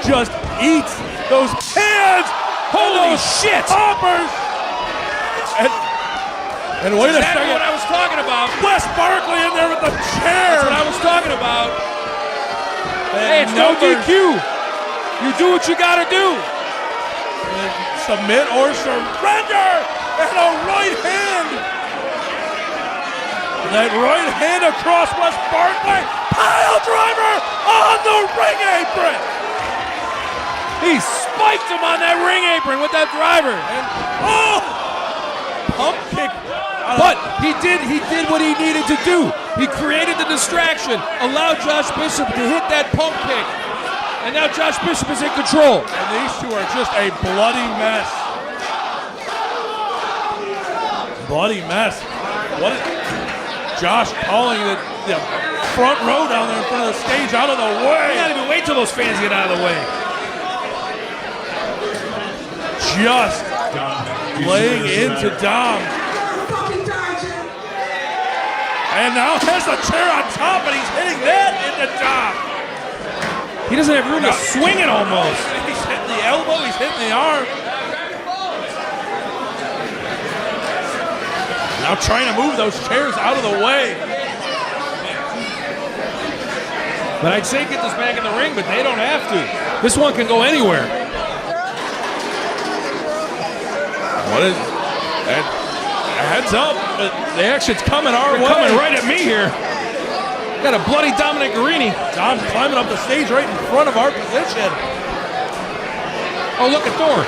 just eats those hands. Holy shit! Hoppers. And wait a second. What I was talking about. Wes Barkley in there with the chair. That's what I was talking about. Hey, it's no DQ. You do what you got to do. Submit or surrender. And a right hand. That right hand across Wes Barkley. Pile driver on the ring apron. He spiked him on that ring apron with that driver. And, pump kick. But he did what he needed to do. He created the distraction, allowed Josh Bishop to hit that pump kick. And now Josh Bishop is in control. And these two are just a bloody mess. Bloody mess. Josh calling the front row down there in front of the stage out of the way. You gotta even wait till those fans get out of the way. Just laying into Dom. And now has the chair on top, and he's hitting that in the top. He doesn't have room to swing it almost. He's hitting the elbow, he's hitting the arm. Now trying to move those chairs out of the way. But I'd say get this back in the ring, but they don't have to. This one can go anywhere. What is that? Heads up, but the action's coming our way. Coming right at me here. Got a bloody Dominic Garrini. Dom's climbing up the stage right in front of our position. Oh, look, a door.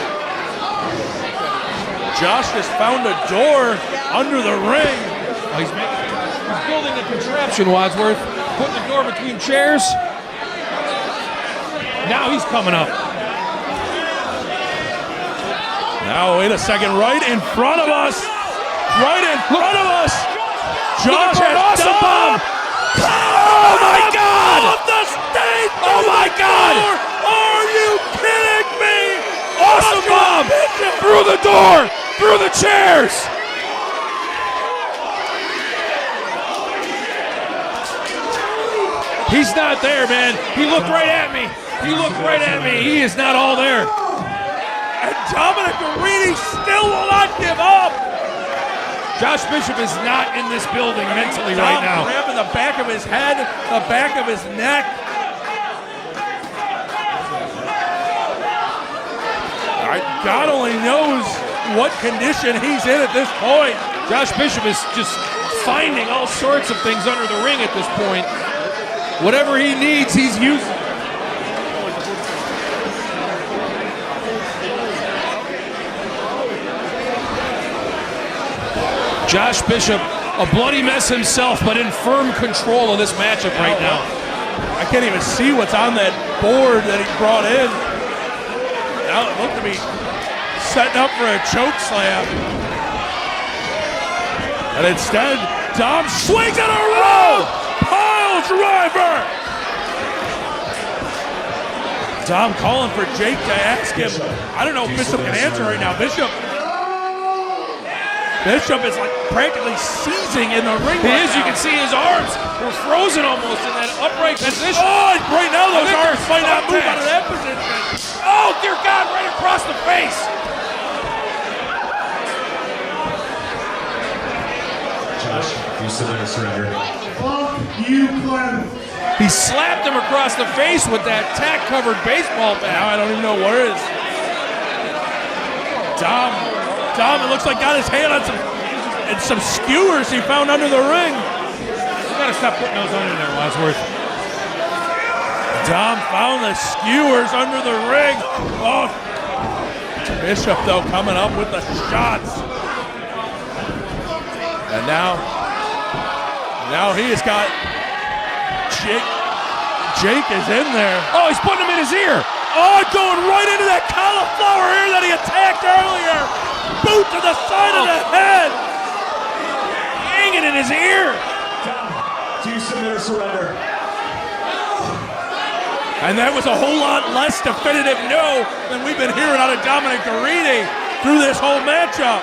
Josh just found a door under the ring. Oh, he's building a contraption, Wadsworth. Putting the door between chairs. Now he's coming up. Now, wait a second, right in front of us. Right in front of us. Josh has awesome bomb. Oh my God! Off the stage! Oh my God! Are you kidding me? Awesome bomb! Through the door! Through the chairs! He's not there, man. He looked right at me. He looked right at me. He is not all there. And Dominic Garrini still will not give up. Josh Bishop is not in this building mentally right now. Grabbing the back of his head, the back of his neck. All right, God only knows what condition he's in at this point. Josh Bishop is just finding all sorts of things under the ring at this point. Whatever he needs, he's using. Josh Bishop, a bloody mess himself, but in firm control of this matchup right now. I can't even see what's on that board that he brought in. Now it looked to be setting up for a choke slam. And instead, Dom swings at a roll! Pile driver! Dom calling for Jake to ask him. I don't know if Bishop can answer right now. Bishop is like practically seizing in the ring. He is. You can see his arms were frozen almost in that upright position. Oh, right now those arms might not move out of that position. Oh, dear God, right across the face. Josh, you submit or surrender. Fuck you, Clem. He slapped him across the face with that tack-covered baseball bat. Now I don't even know where it is. Dom, it looks like got his hand on some skewers he found under the ring. You gotta stop putting those under there, Wadsworth. Dom found the skewers under the ring. Oh, Bishop though coming up with the shots. And now he has got Jake is in there. Oh, he's putting him in his ear. Oh, going right into that cauliflower ear that he attacked earlier. Boot to the side of the head. Hanging in his ear. Do you submit or surrender? And that was a whole lot less definitive no than we've been hearing out of Dominic Garrini through this whole matchup.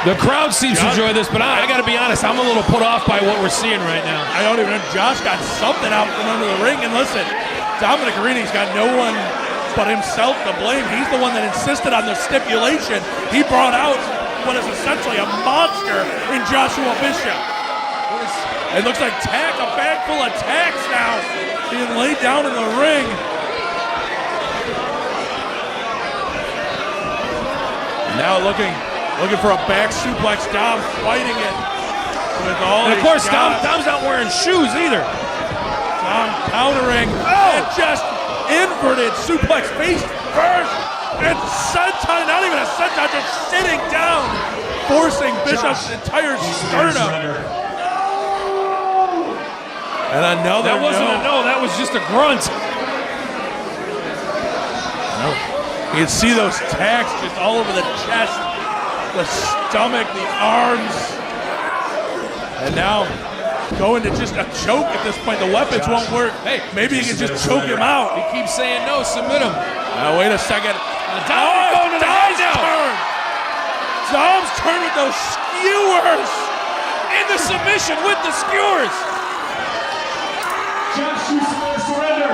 The crowd seems to enjoy this, but I got to be honest, I'm a little put off by what we're seeing right now. I don't even know. Josh got something out from under the ring, and listen, Dominic Garini's got no one but himself to blame. He's the one that insisted on the stipulation. He brought out what is essentially a monster in Joshua Bishop. It looks like a bag full of tacks now being laid down in the ring. Now looking for a back suplex. Dom fighting it with all. And of course, Dom's not wearing shoes either. Dom countering. And just inverted suplex face first. And senton, not even a senton, just sitting down, forcing Bishop's entire sternum. And another That wasn't a no, that was just a grunt. You can see those tacks just all over the chest, the stomach, the arms. And now going to just a choke at this point. The weapons won't work. Hey, maybe he can just choke him out. He keeps saying no, submit him. Wait a second. Dominic going to the head now. Turn. Dom's turn with those skewers. In the submission with the skewers. Surrender.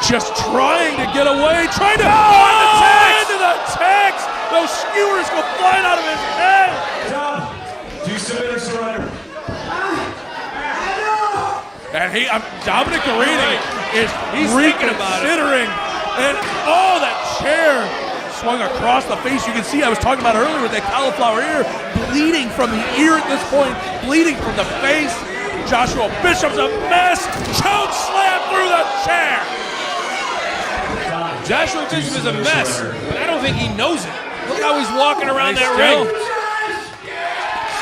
Just trying to get away, trying to find the tags. Into the tags. Those skewers go flying out of his head. Do you submit or surrender? And Dominic Garrini is He's thinking about it. reconsidering. And that chair swung across the face. You can see I was talking about earlier with that cauliflower ear, bleeding from the ear at this point, bleeding from the face. Joshua Bishop's a mess. Choke slam through the chair. Joshua Bishop is a mess, but I don't think he knows it. Look how he's walking around that ring.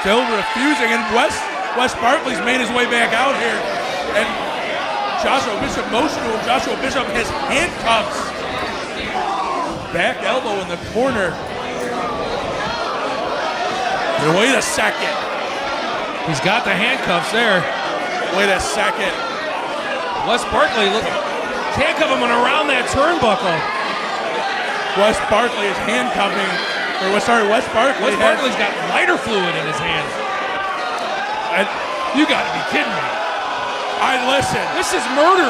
Still refusing, and Wes Barkley's made his way back out here. And Joshua Bishop motioned to him. Joshua Bishop has handcuffs. Back elbow in the corner. And wait a second. He's got the handcuffs there. Wait a second. Wes Barkley, look, handcuff him around that turnbuckle. Wes Barkley is handcuffing. Wes Barkley. Wes Barkley's got lighter fluid in his hand. You got to be kidding me. Listen. This is murder.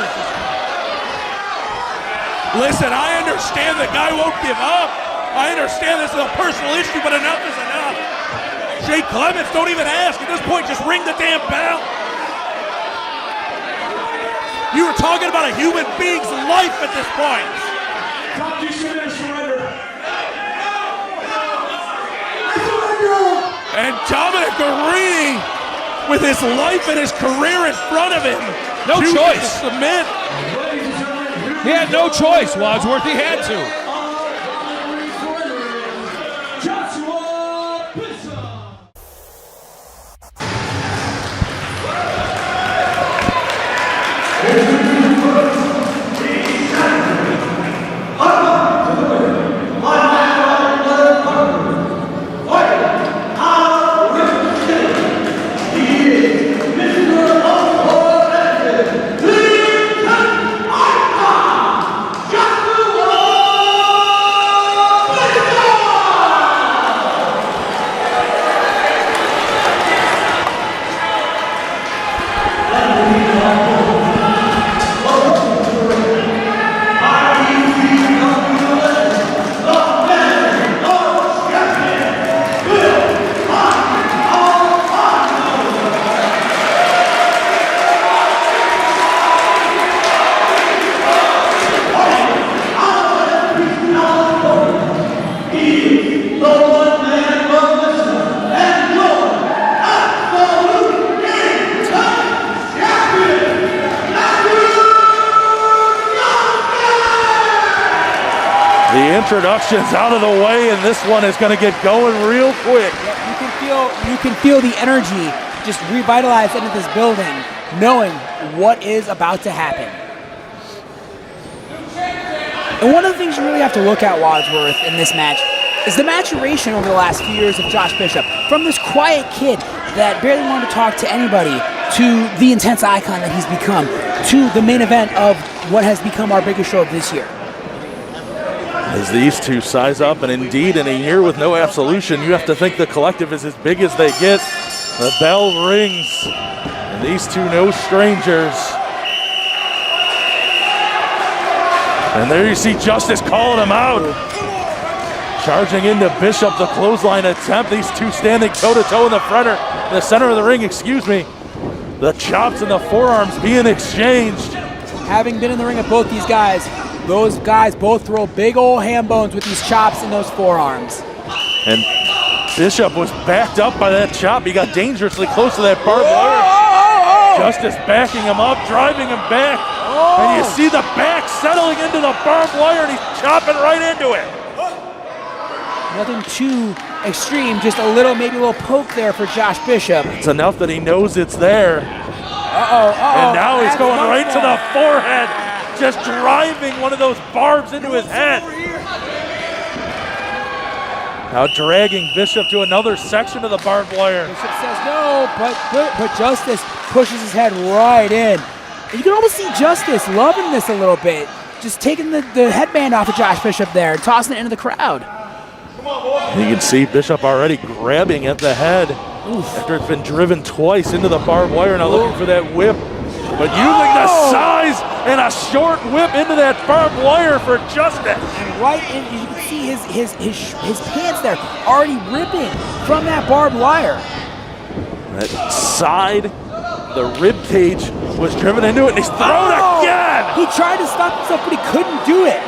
Listen, I understand the guy won't give up. I understand this is a personal issue, but enough is enough. Jay Clements, don't even ask. At this point, just ring the damn bell. You were talking about a human being's life at this point. Do you submit or surrender? And Dominic Garrini, with his life and his career in front of him, No chooses choice. to submit. He had no choice, Wadsworth. He had to. Joshua Bishop. Introductions out of the way, and this one is going to get going real quick. You can feel the energy just revitalized into this building, knowing what is about to happen. And one of the things you really have to look at, Wadsworth, in this match is the maturation over the last few years of Josh Bishop. From this quiet kid that barely wanted to talk to anybody to the intense icon that he's become, to the main event of what has become our biggest show of this year. As these two size up, and indeed in a year with no absolution, you have to think the collective is as big as they get. The bell rings, and these two no strangers. And there you see Justice calling him out. Charging into Bishop, the clothesline attempt. These two standing toe-to-toe in the center of the ring, excuse me. The chops and the forearms being exchanged. Having been in the ring with both these guys, those guys both throw big old ham bones with these chops and those forearms. And Bishop was backed up by that chop. He got dangerously close to that barbed wire. Justice backing him up, driving him back. And you see the back settling into the barbed wire, and he's chopping right into it. Nothing too extreme, just maybe a little poke there for Josh Bishop. It's enough that he knows it's there. And now he's going right to the forehead, just driving one of those barbs into his head. Now dragging Bishop to another section of the barbed wire. Bishop says no, but Justice pushes his head right in. And you can almost see Justice loving this a little bit. Just taking the headband off of Josh Bishop there and tossing it into the crowd. You can see Bishop already grabbing at the head after it's been driven twice into the barbed wire, now looking for that whip. But using the size and a short whip into that barbed wire for Justice. And right in, you can see his pants there already ripping from that barbed wire. That side, the rib cage was driven into it, and he's thrown again. He tried to stop himself, but he couldn't do it.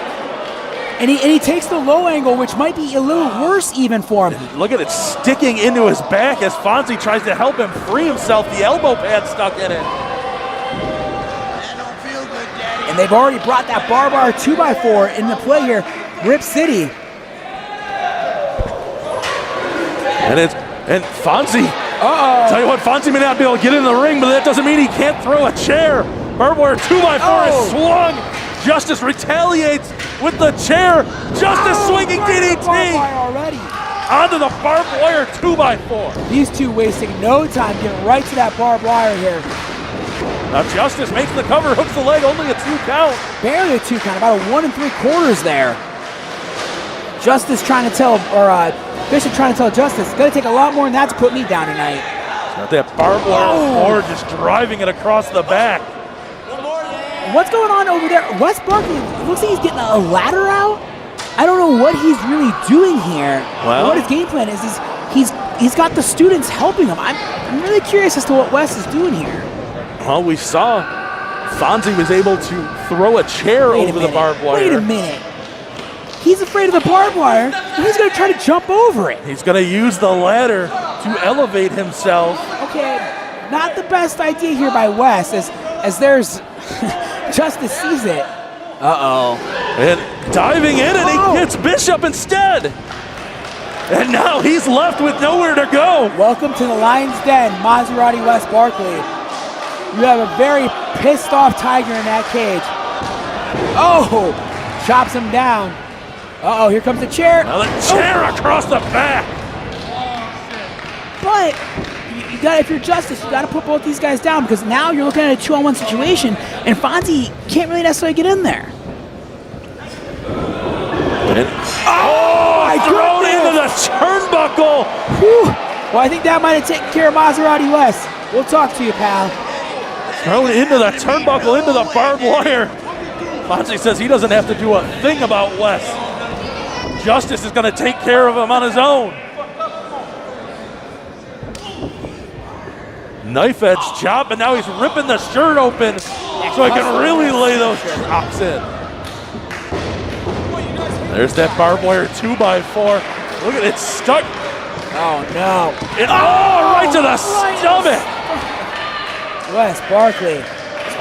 And he takes the low angle, which might be a little worse even for him. Look at it sticking into his back as Fonzie tries to help him free himself. The elbow pad stuck in it. And they've already brought that barbed wire 2x4 into play here. Rip City. And Fonzie. Tell you what, Fonzie may not be able to get in the ring, but that doesn't mean he can't throw a chair. Barbed wire 2x4 is swung. Justice retaliates with the chair. Justice swinging DDT onto the barbed wire 2x4. These two wasting no time getting right to that barbed wire here. Now Justice makes the cover, hooks the leg, only a 2 count. Barely a 2 count, about a 1 3/4 there. Justice trying to tell, Bishop trying to tell Justice, it's going to take a lot more than that to put me down tonight. Got that barbed wire board just driving it across the back. What's going on over there? Wes Barkley, it looks like he's getting a ladder out. I don't know what he's really doing here. Well, what his game plan is he's got the students helping him. I'm really curious as to what Wes is doing here. Well, we saw Fonzie was able to throw a chair over the barbed wire. Wait a minute. He's afraid of the barbed wire, and he's going to try to jump over it. He's going to use the ladder to elevate himself. Okay, not the best idea here by Wes, as there's Justice sees it. And diving in, and he hits Bishop instead. And now he's left with nowhere to go. Welcome to the Lion's Den, Maserati Wes Barkley. You have a very pissed off tiger in that cage. Oh, chops him down. Here comes the chair. Now the chair across the back. But you got, if you're Justice, you got to put both these guys down, because now you're looking at a 2-on-1 situation, and Fonzie can't really necessarily get in there. Thrown into the turnbuckle. Whew. Well, I think that might have taken care of Maserati Wes. We'll talk to you, pal. Thrown into the turnbuckle, into the barbed wire. Fonzie says he doesn't have to do a thing about Wes. Justice is going to take care of him on his own. Knife edge chop, and now he's ripping the shirt open so he can really lay those chops in. There's that barbed wire 2x4. Look at it, stuck. Oh, no. Right to the stomach. Wes Barkley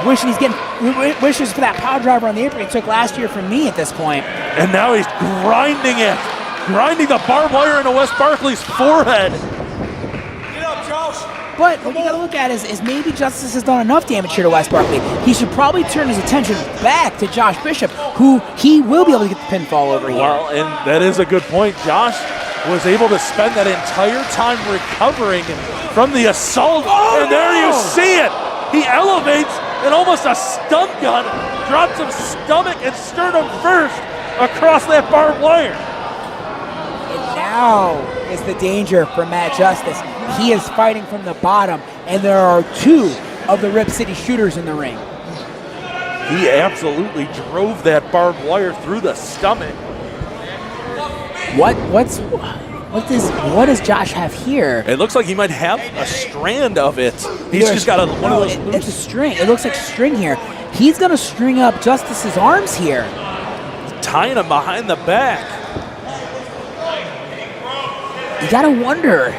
wishes for that power driver on the apron he took last year from me at this point. And now he's grinding the barbed wire into Wes Barkley's forehead. Get up, Josh. But what you gotta look at is maybe Justice has done enough damage here to Wes Barkley. He should probably turn his attention back to Josh Bishop, who he will be able to get the pinfall over here. Well, and that is a good point. Josh was able to spend that entire time recovering from the assault, and there you see it. He elevates, and almost a stun gun drops him stomach and sternum first across that barbed wire. And now is the danger for Matt Justice. He is fighting from the bottom, and there are 2 of the Rip City shooters in the ring. He absolutely drove that barbed wire through the stomach. What does Josh have here? It looks like he might have a strand of it. He's just got one of those loose. It's a string. It looks like string here. He's going to string up Justice's arms here. Tying him behind the back. You got to wonder,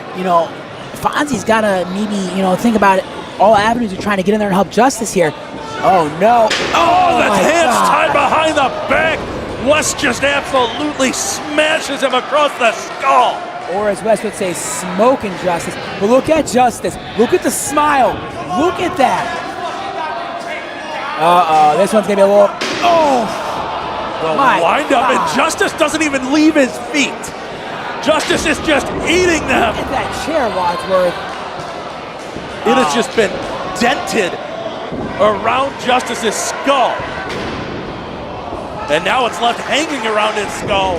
Fonzie's got to maybe, think about all avenues of trying to get in there and help Justice here. Oh, no. The hands tied behind the back. Wes just absolutely smashes him across the skull. Or as Wes would say, smoking Justice. But look at Justice. Look at the smile. Look at that. This one's going to be a little... Wind up, and Justice doesn't even leave his feet. Justice is just eating them. Look at that chair, Wadsworth. It has just been dented around Justice's skull. And now it's left hanging around his skull.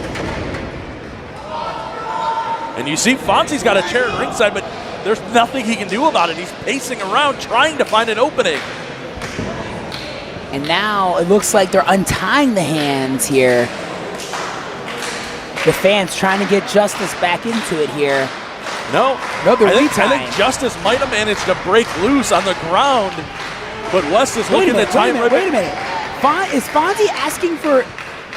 And you see Fonzie's got a chair at ringside, but there's nothing he can do about it. He's pacing around trying to find an opening. And now it looks like they're untying the hands here. The fans trying to get Justice back into it here. No, they're I think Justice might have managed to break loose on the ground, but West is looking to time right. Wait a minute. Is Fonzie asking for...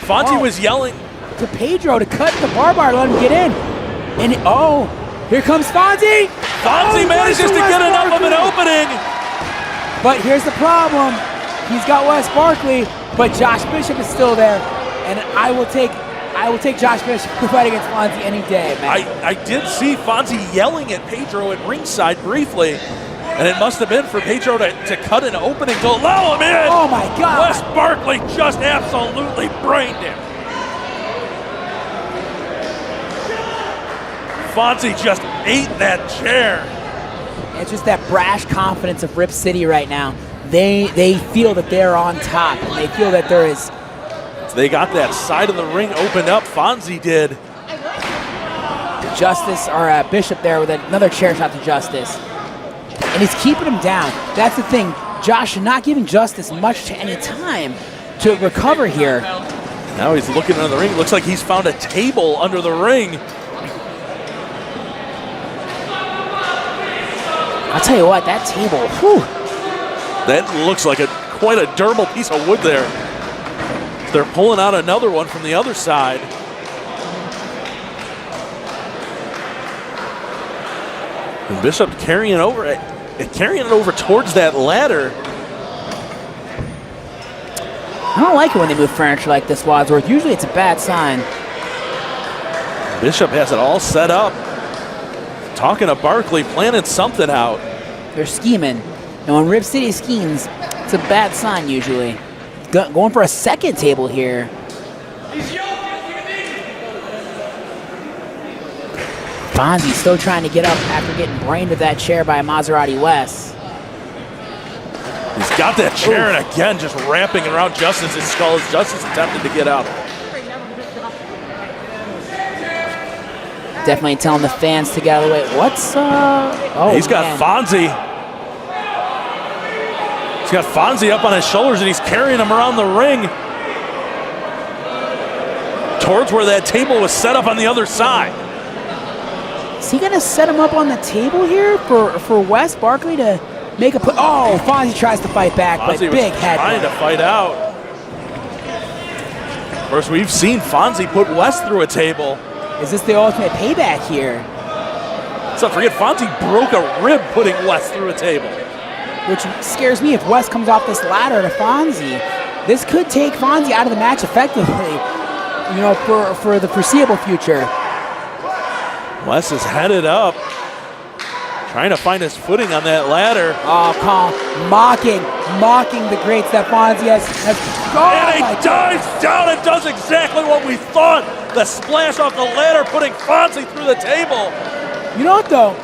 Fonzie was yelling to Pedro to cut the barbed wire, let him get in. And here comes Fonzie. Fonzie manages to get enough of an opening. But here's the problem. He's got Wes Barkley, but Josh Bishop is still there. And I will take Josh Bishop to fight against Fonzie any day, man. I did see Fonzie yelling at Pedro at ringside briefly, and it must have been for Pedro to cut an opening to allow him in. Oh my God. Wes Barkley just absolutely brained him. Fonzie just ate that chair. It's just that brash confidence of Rip City right now. They feel that they're on top, and they feel that there is... They got that side of the ring opened up. Fonzie did. Justice, or Bishop there with another chair shot to Justice. And he's keeping him down. That's the thing. Josh not giving Justice much to any time to recover here. Now he's looking under the ring. Looks like he's found a table under the ring. I'll tell you what, that table, whew. That looks like quite a durable piece of wood there. They're pulling out another one from the other side. And Bishop carrying it over towards that ladder. I don't like it when they move furniture like this, Wadsworth. Usually it's a bad sign. Bishop has it all set up. Talking to Barkley, planning something out. They're scheming. And when Rip City schemes, it's a bad sign usually. Going for a second table here. Fonzie still trying to get up after getting brained with that chair by Maserati West. He's got that chair and again just wrapping around Justice's skull as Justice attempted to get up. Definitely telling the fans to get out of the way. He's got Fonzie. He's got Fonzie up on his shoulders and he's carrying him around the ring towards where that table was set up on the other side. Is he gonna set him up on the table here for Wes Barkley to make a put? Oh, Fonzie tries to fight back, but big head. Trying to fight out. Of course, we've seen Fonzie put Wes through a table. Is this the ultimate payback here? Let's not forget, Fonzie broke a rib putting Wes through a table. Which scares me if Wes comes off this ladder to Fonzie. This could take Fonzie out of the match effectively, you know, for the foreseeable future. Wes is headed up, trying to find his footing on that ladder. Oh, mocking the greats that Fonzie has. And he dives down and does exactly what we thought. The splash off the ladder, putting Fonzie through the table. You know what, though?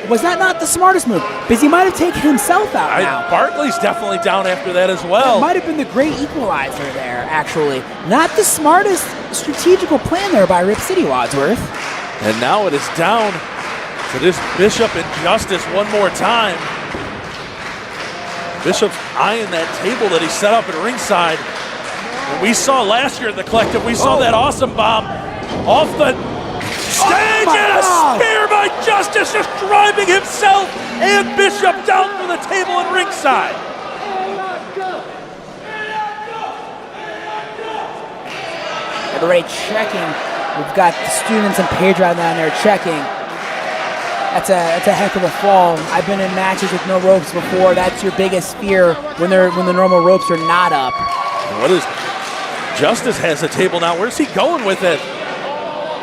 Was that not the smartest move? Because he might have taken himself out now. Barkley's definitely down after that as well. It might have been the great equalizer there, actually. Not the smartest strategical plan there by Rip City, Wadsworth. And now it is down to this Bishop and Justice one more time. Bishop's eyeing that table that he set up at ringside. And we saw last year at the Collective, we saw that awesome bomb off the stage and a spear by Justice, just driving himself and Bishop down through the table at ringside. Everybody checking. We've got the students and Pedro down there checking. That's a heck of a fall. I've been in matches with no ropes before. That's your biggest fear when the normal ropes are not up. What is Justice has a table now? Where's he going with it?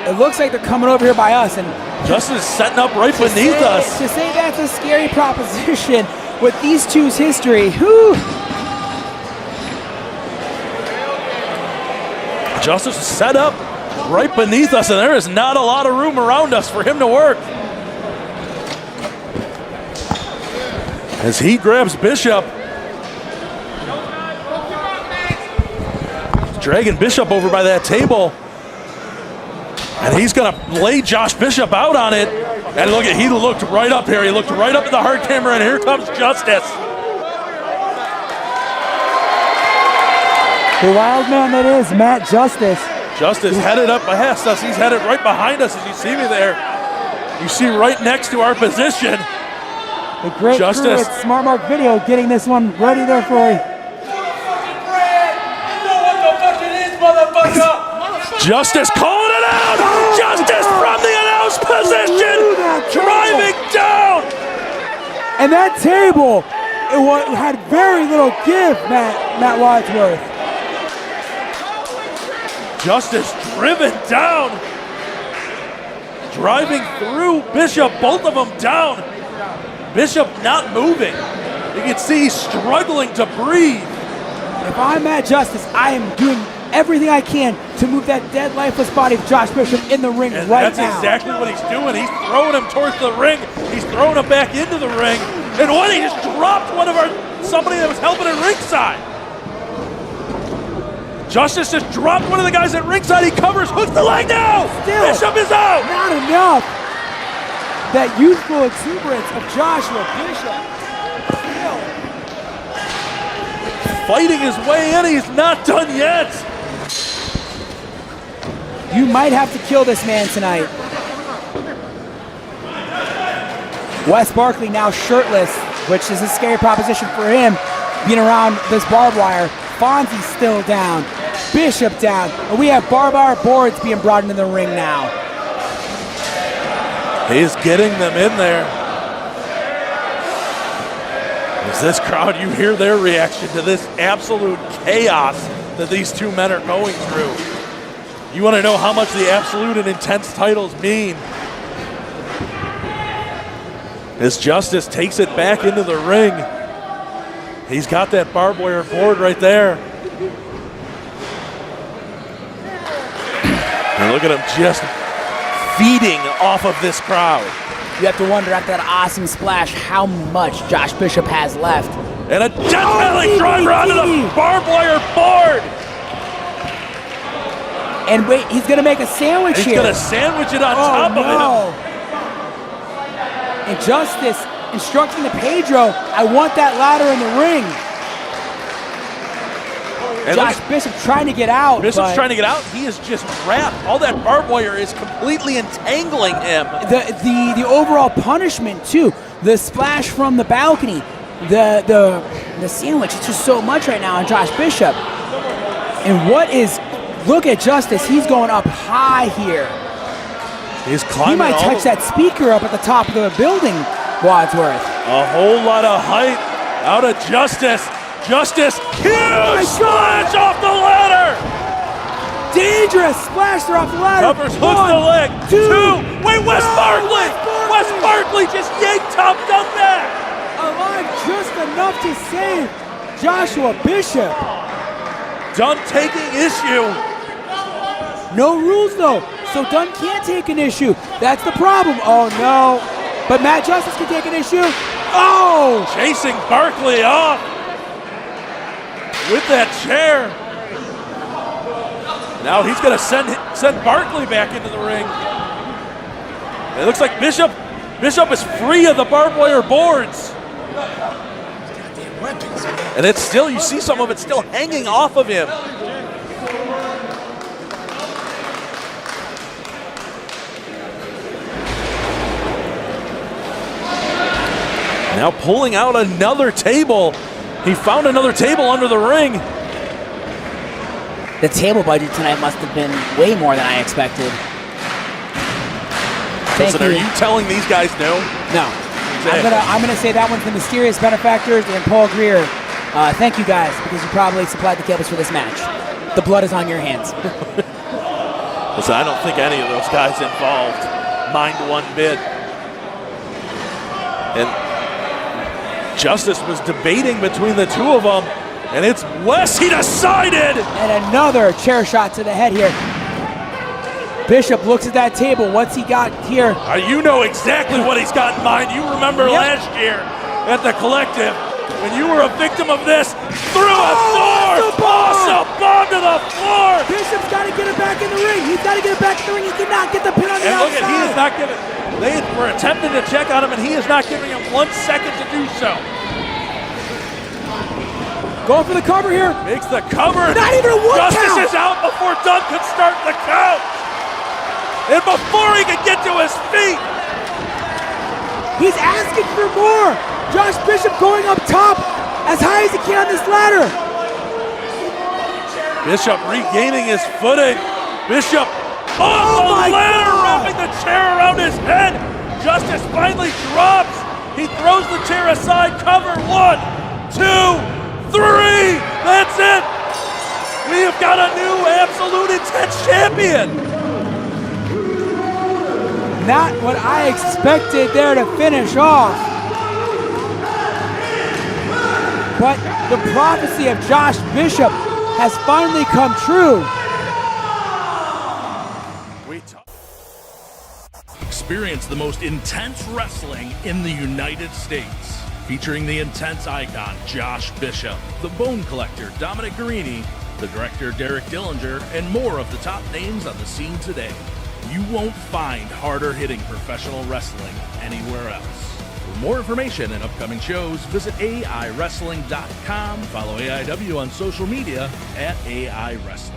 It looks like they're coming over here by us, and Justice is setting up right beneath us. To say that's a scary proposition with these two's history. Whew. Justice is set up right beneath us, and there is not a lot of room around us for him to work. As he grabs Bishop. Dragging Bishop over by that table. And he's going to lay Josh Bishop out on it. And look, he looked right up here. He looked right up at the hard camera, and here comes Justice. The wild man that is Matt Justice. Justice headed up past us. He's headed right behind us as you see me there. You see right next to our position. The great Justice. crew at Smart Mark Video getting this one ready there for you. Justice calling it out! Justice from the announce position! Driving down! And that table, it had very little give, Matt Wadsworth. Justice driven down. Driving through Bishop, both of them down. Bishop not moving. You can see he's struggling to breathe. If I'm Matt Justice, I am doing everything I can to move that dead, lifeless body of Josh Bishop in the ring And right that's now. exactly what he's doing. He's throwing him towards the ring. He's throwing him back into the ring. And what, he just dropped somebody that was helping at ringside. Justice just dropped one of the guys at ringside. He covers, hooks the leg now. Still, Bishop is out. Not enough. That youthful exuberance of Joshua Bishop. Still. Fighting his way in. He's not done yet. You might have to kill this man tonight. Wes Barkley now shirtless, which is a scary proposition for him, being around this barbed wire. Fonzie's still down. Bishop down. And we have barbed wire boards being brought into the ring now. He's getting them in there. As this crowd, you hear their reaction to this absolute chaos that these two men are going through. You want to know how much the absolute and intense titles mean. As Justice takes it back into the ring. He's got that barbed wire board right there. And look at him just feeding off of this crowd. You have to wonder after that awesome splash how much Josh Bishop has left. And a death driver onto the barbed wire board. And wait, he's gonna make a sandwich He's here. gonna sandwich it on top of him. And Justice instructing the Pedro, I want that ladder in the ring. And Josh Bishop trying to get out. Bishop's trying to get out. He is just wrapped. All that barbed wire is completely entangling him. The overall punishment too. The splash from the balcony, the sandwich. It's just so much right now on Josh Bishop. And look at Justice. He's going up high here. He's climbing. He might touch that speaker up at the top of the building, Wadsworth. A whole lot of height out of Justice. Justice, huge splash off the ladder. Dangerous splash there off the ladder. Covers, hooks the leg. Two. Wait, Wes Barkley. Wes Barkley just yanked Tom Dunn back. Alive just enough to save Joshua Bishop. Dunn taking issue. No rules though, so Dunn can't take an issue. That's the problem. Oh no. But Matt Justice can take an issue. Oh! Chasing Barkley off with that chair. Now he's going to send Barkley back into the ring. It looks like Bishop is free of the barbed wire boards. And it's still, you see some of it still hanging off of him. Now pulling out another table. He found another table under the ring. The table budget tonight must have been way more than I expected. Listen, are you telling these guys no? No. Exactly. I'm gonna say that one's the Mysterious Benefactors and Paul Greer. Thank you guys, because you probably supplied the cables for this match. The blood is on your hands. Listen, I don't think any of those guys involved mind one bit. And Justice was debating between the two of them, and it's Wes, he decided! And another chair shot to the head here. Bishop looks at that table. What's he got here? You know exactly what he's got in mind. You remember last year at the Collective when you were a victim of this. Threw a sword! Awesome bomb to the floor! Bishop's got to get it back in the ring. He's got to get it back in the ring. He cannot get the pin on the And look outside. at, he is not giving. They were attempting to check on him, and he is not giving him 1 second to do so. Going for the cover here. Makes the cover. Not even a 1 count. Justice is out before Dunn could start the count. And before he could get to his feet. He's asking for more. Josh Bishop going up top as high as he can on this ladder. Bishop regaining his footing. Bishop off the ladder, wrapping the chair around his head. Justice finally drops. He throws the chair aside. Cover 1, 2, 3. That's it. We have got a new Absolute Intense champion. Not what I expected there to finish off. But the prophecy of Josh Bishop has finally come true. Experience the most intense wrestling in the United States. Featuring the intense icon, Josh Bishop, the Bone Collector, Dominic Garrini, the director, Derek Dillinger, and more of the top names on the scene today. You won't find harder hitting professional wrestling anywhere else. For more information and upcoming shows, visit AIWrestling.com. Follow AIW on social media at AIWrestling.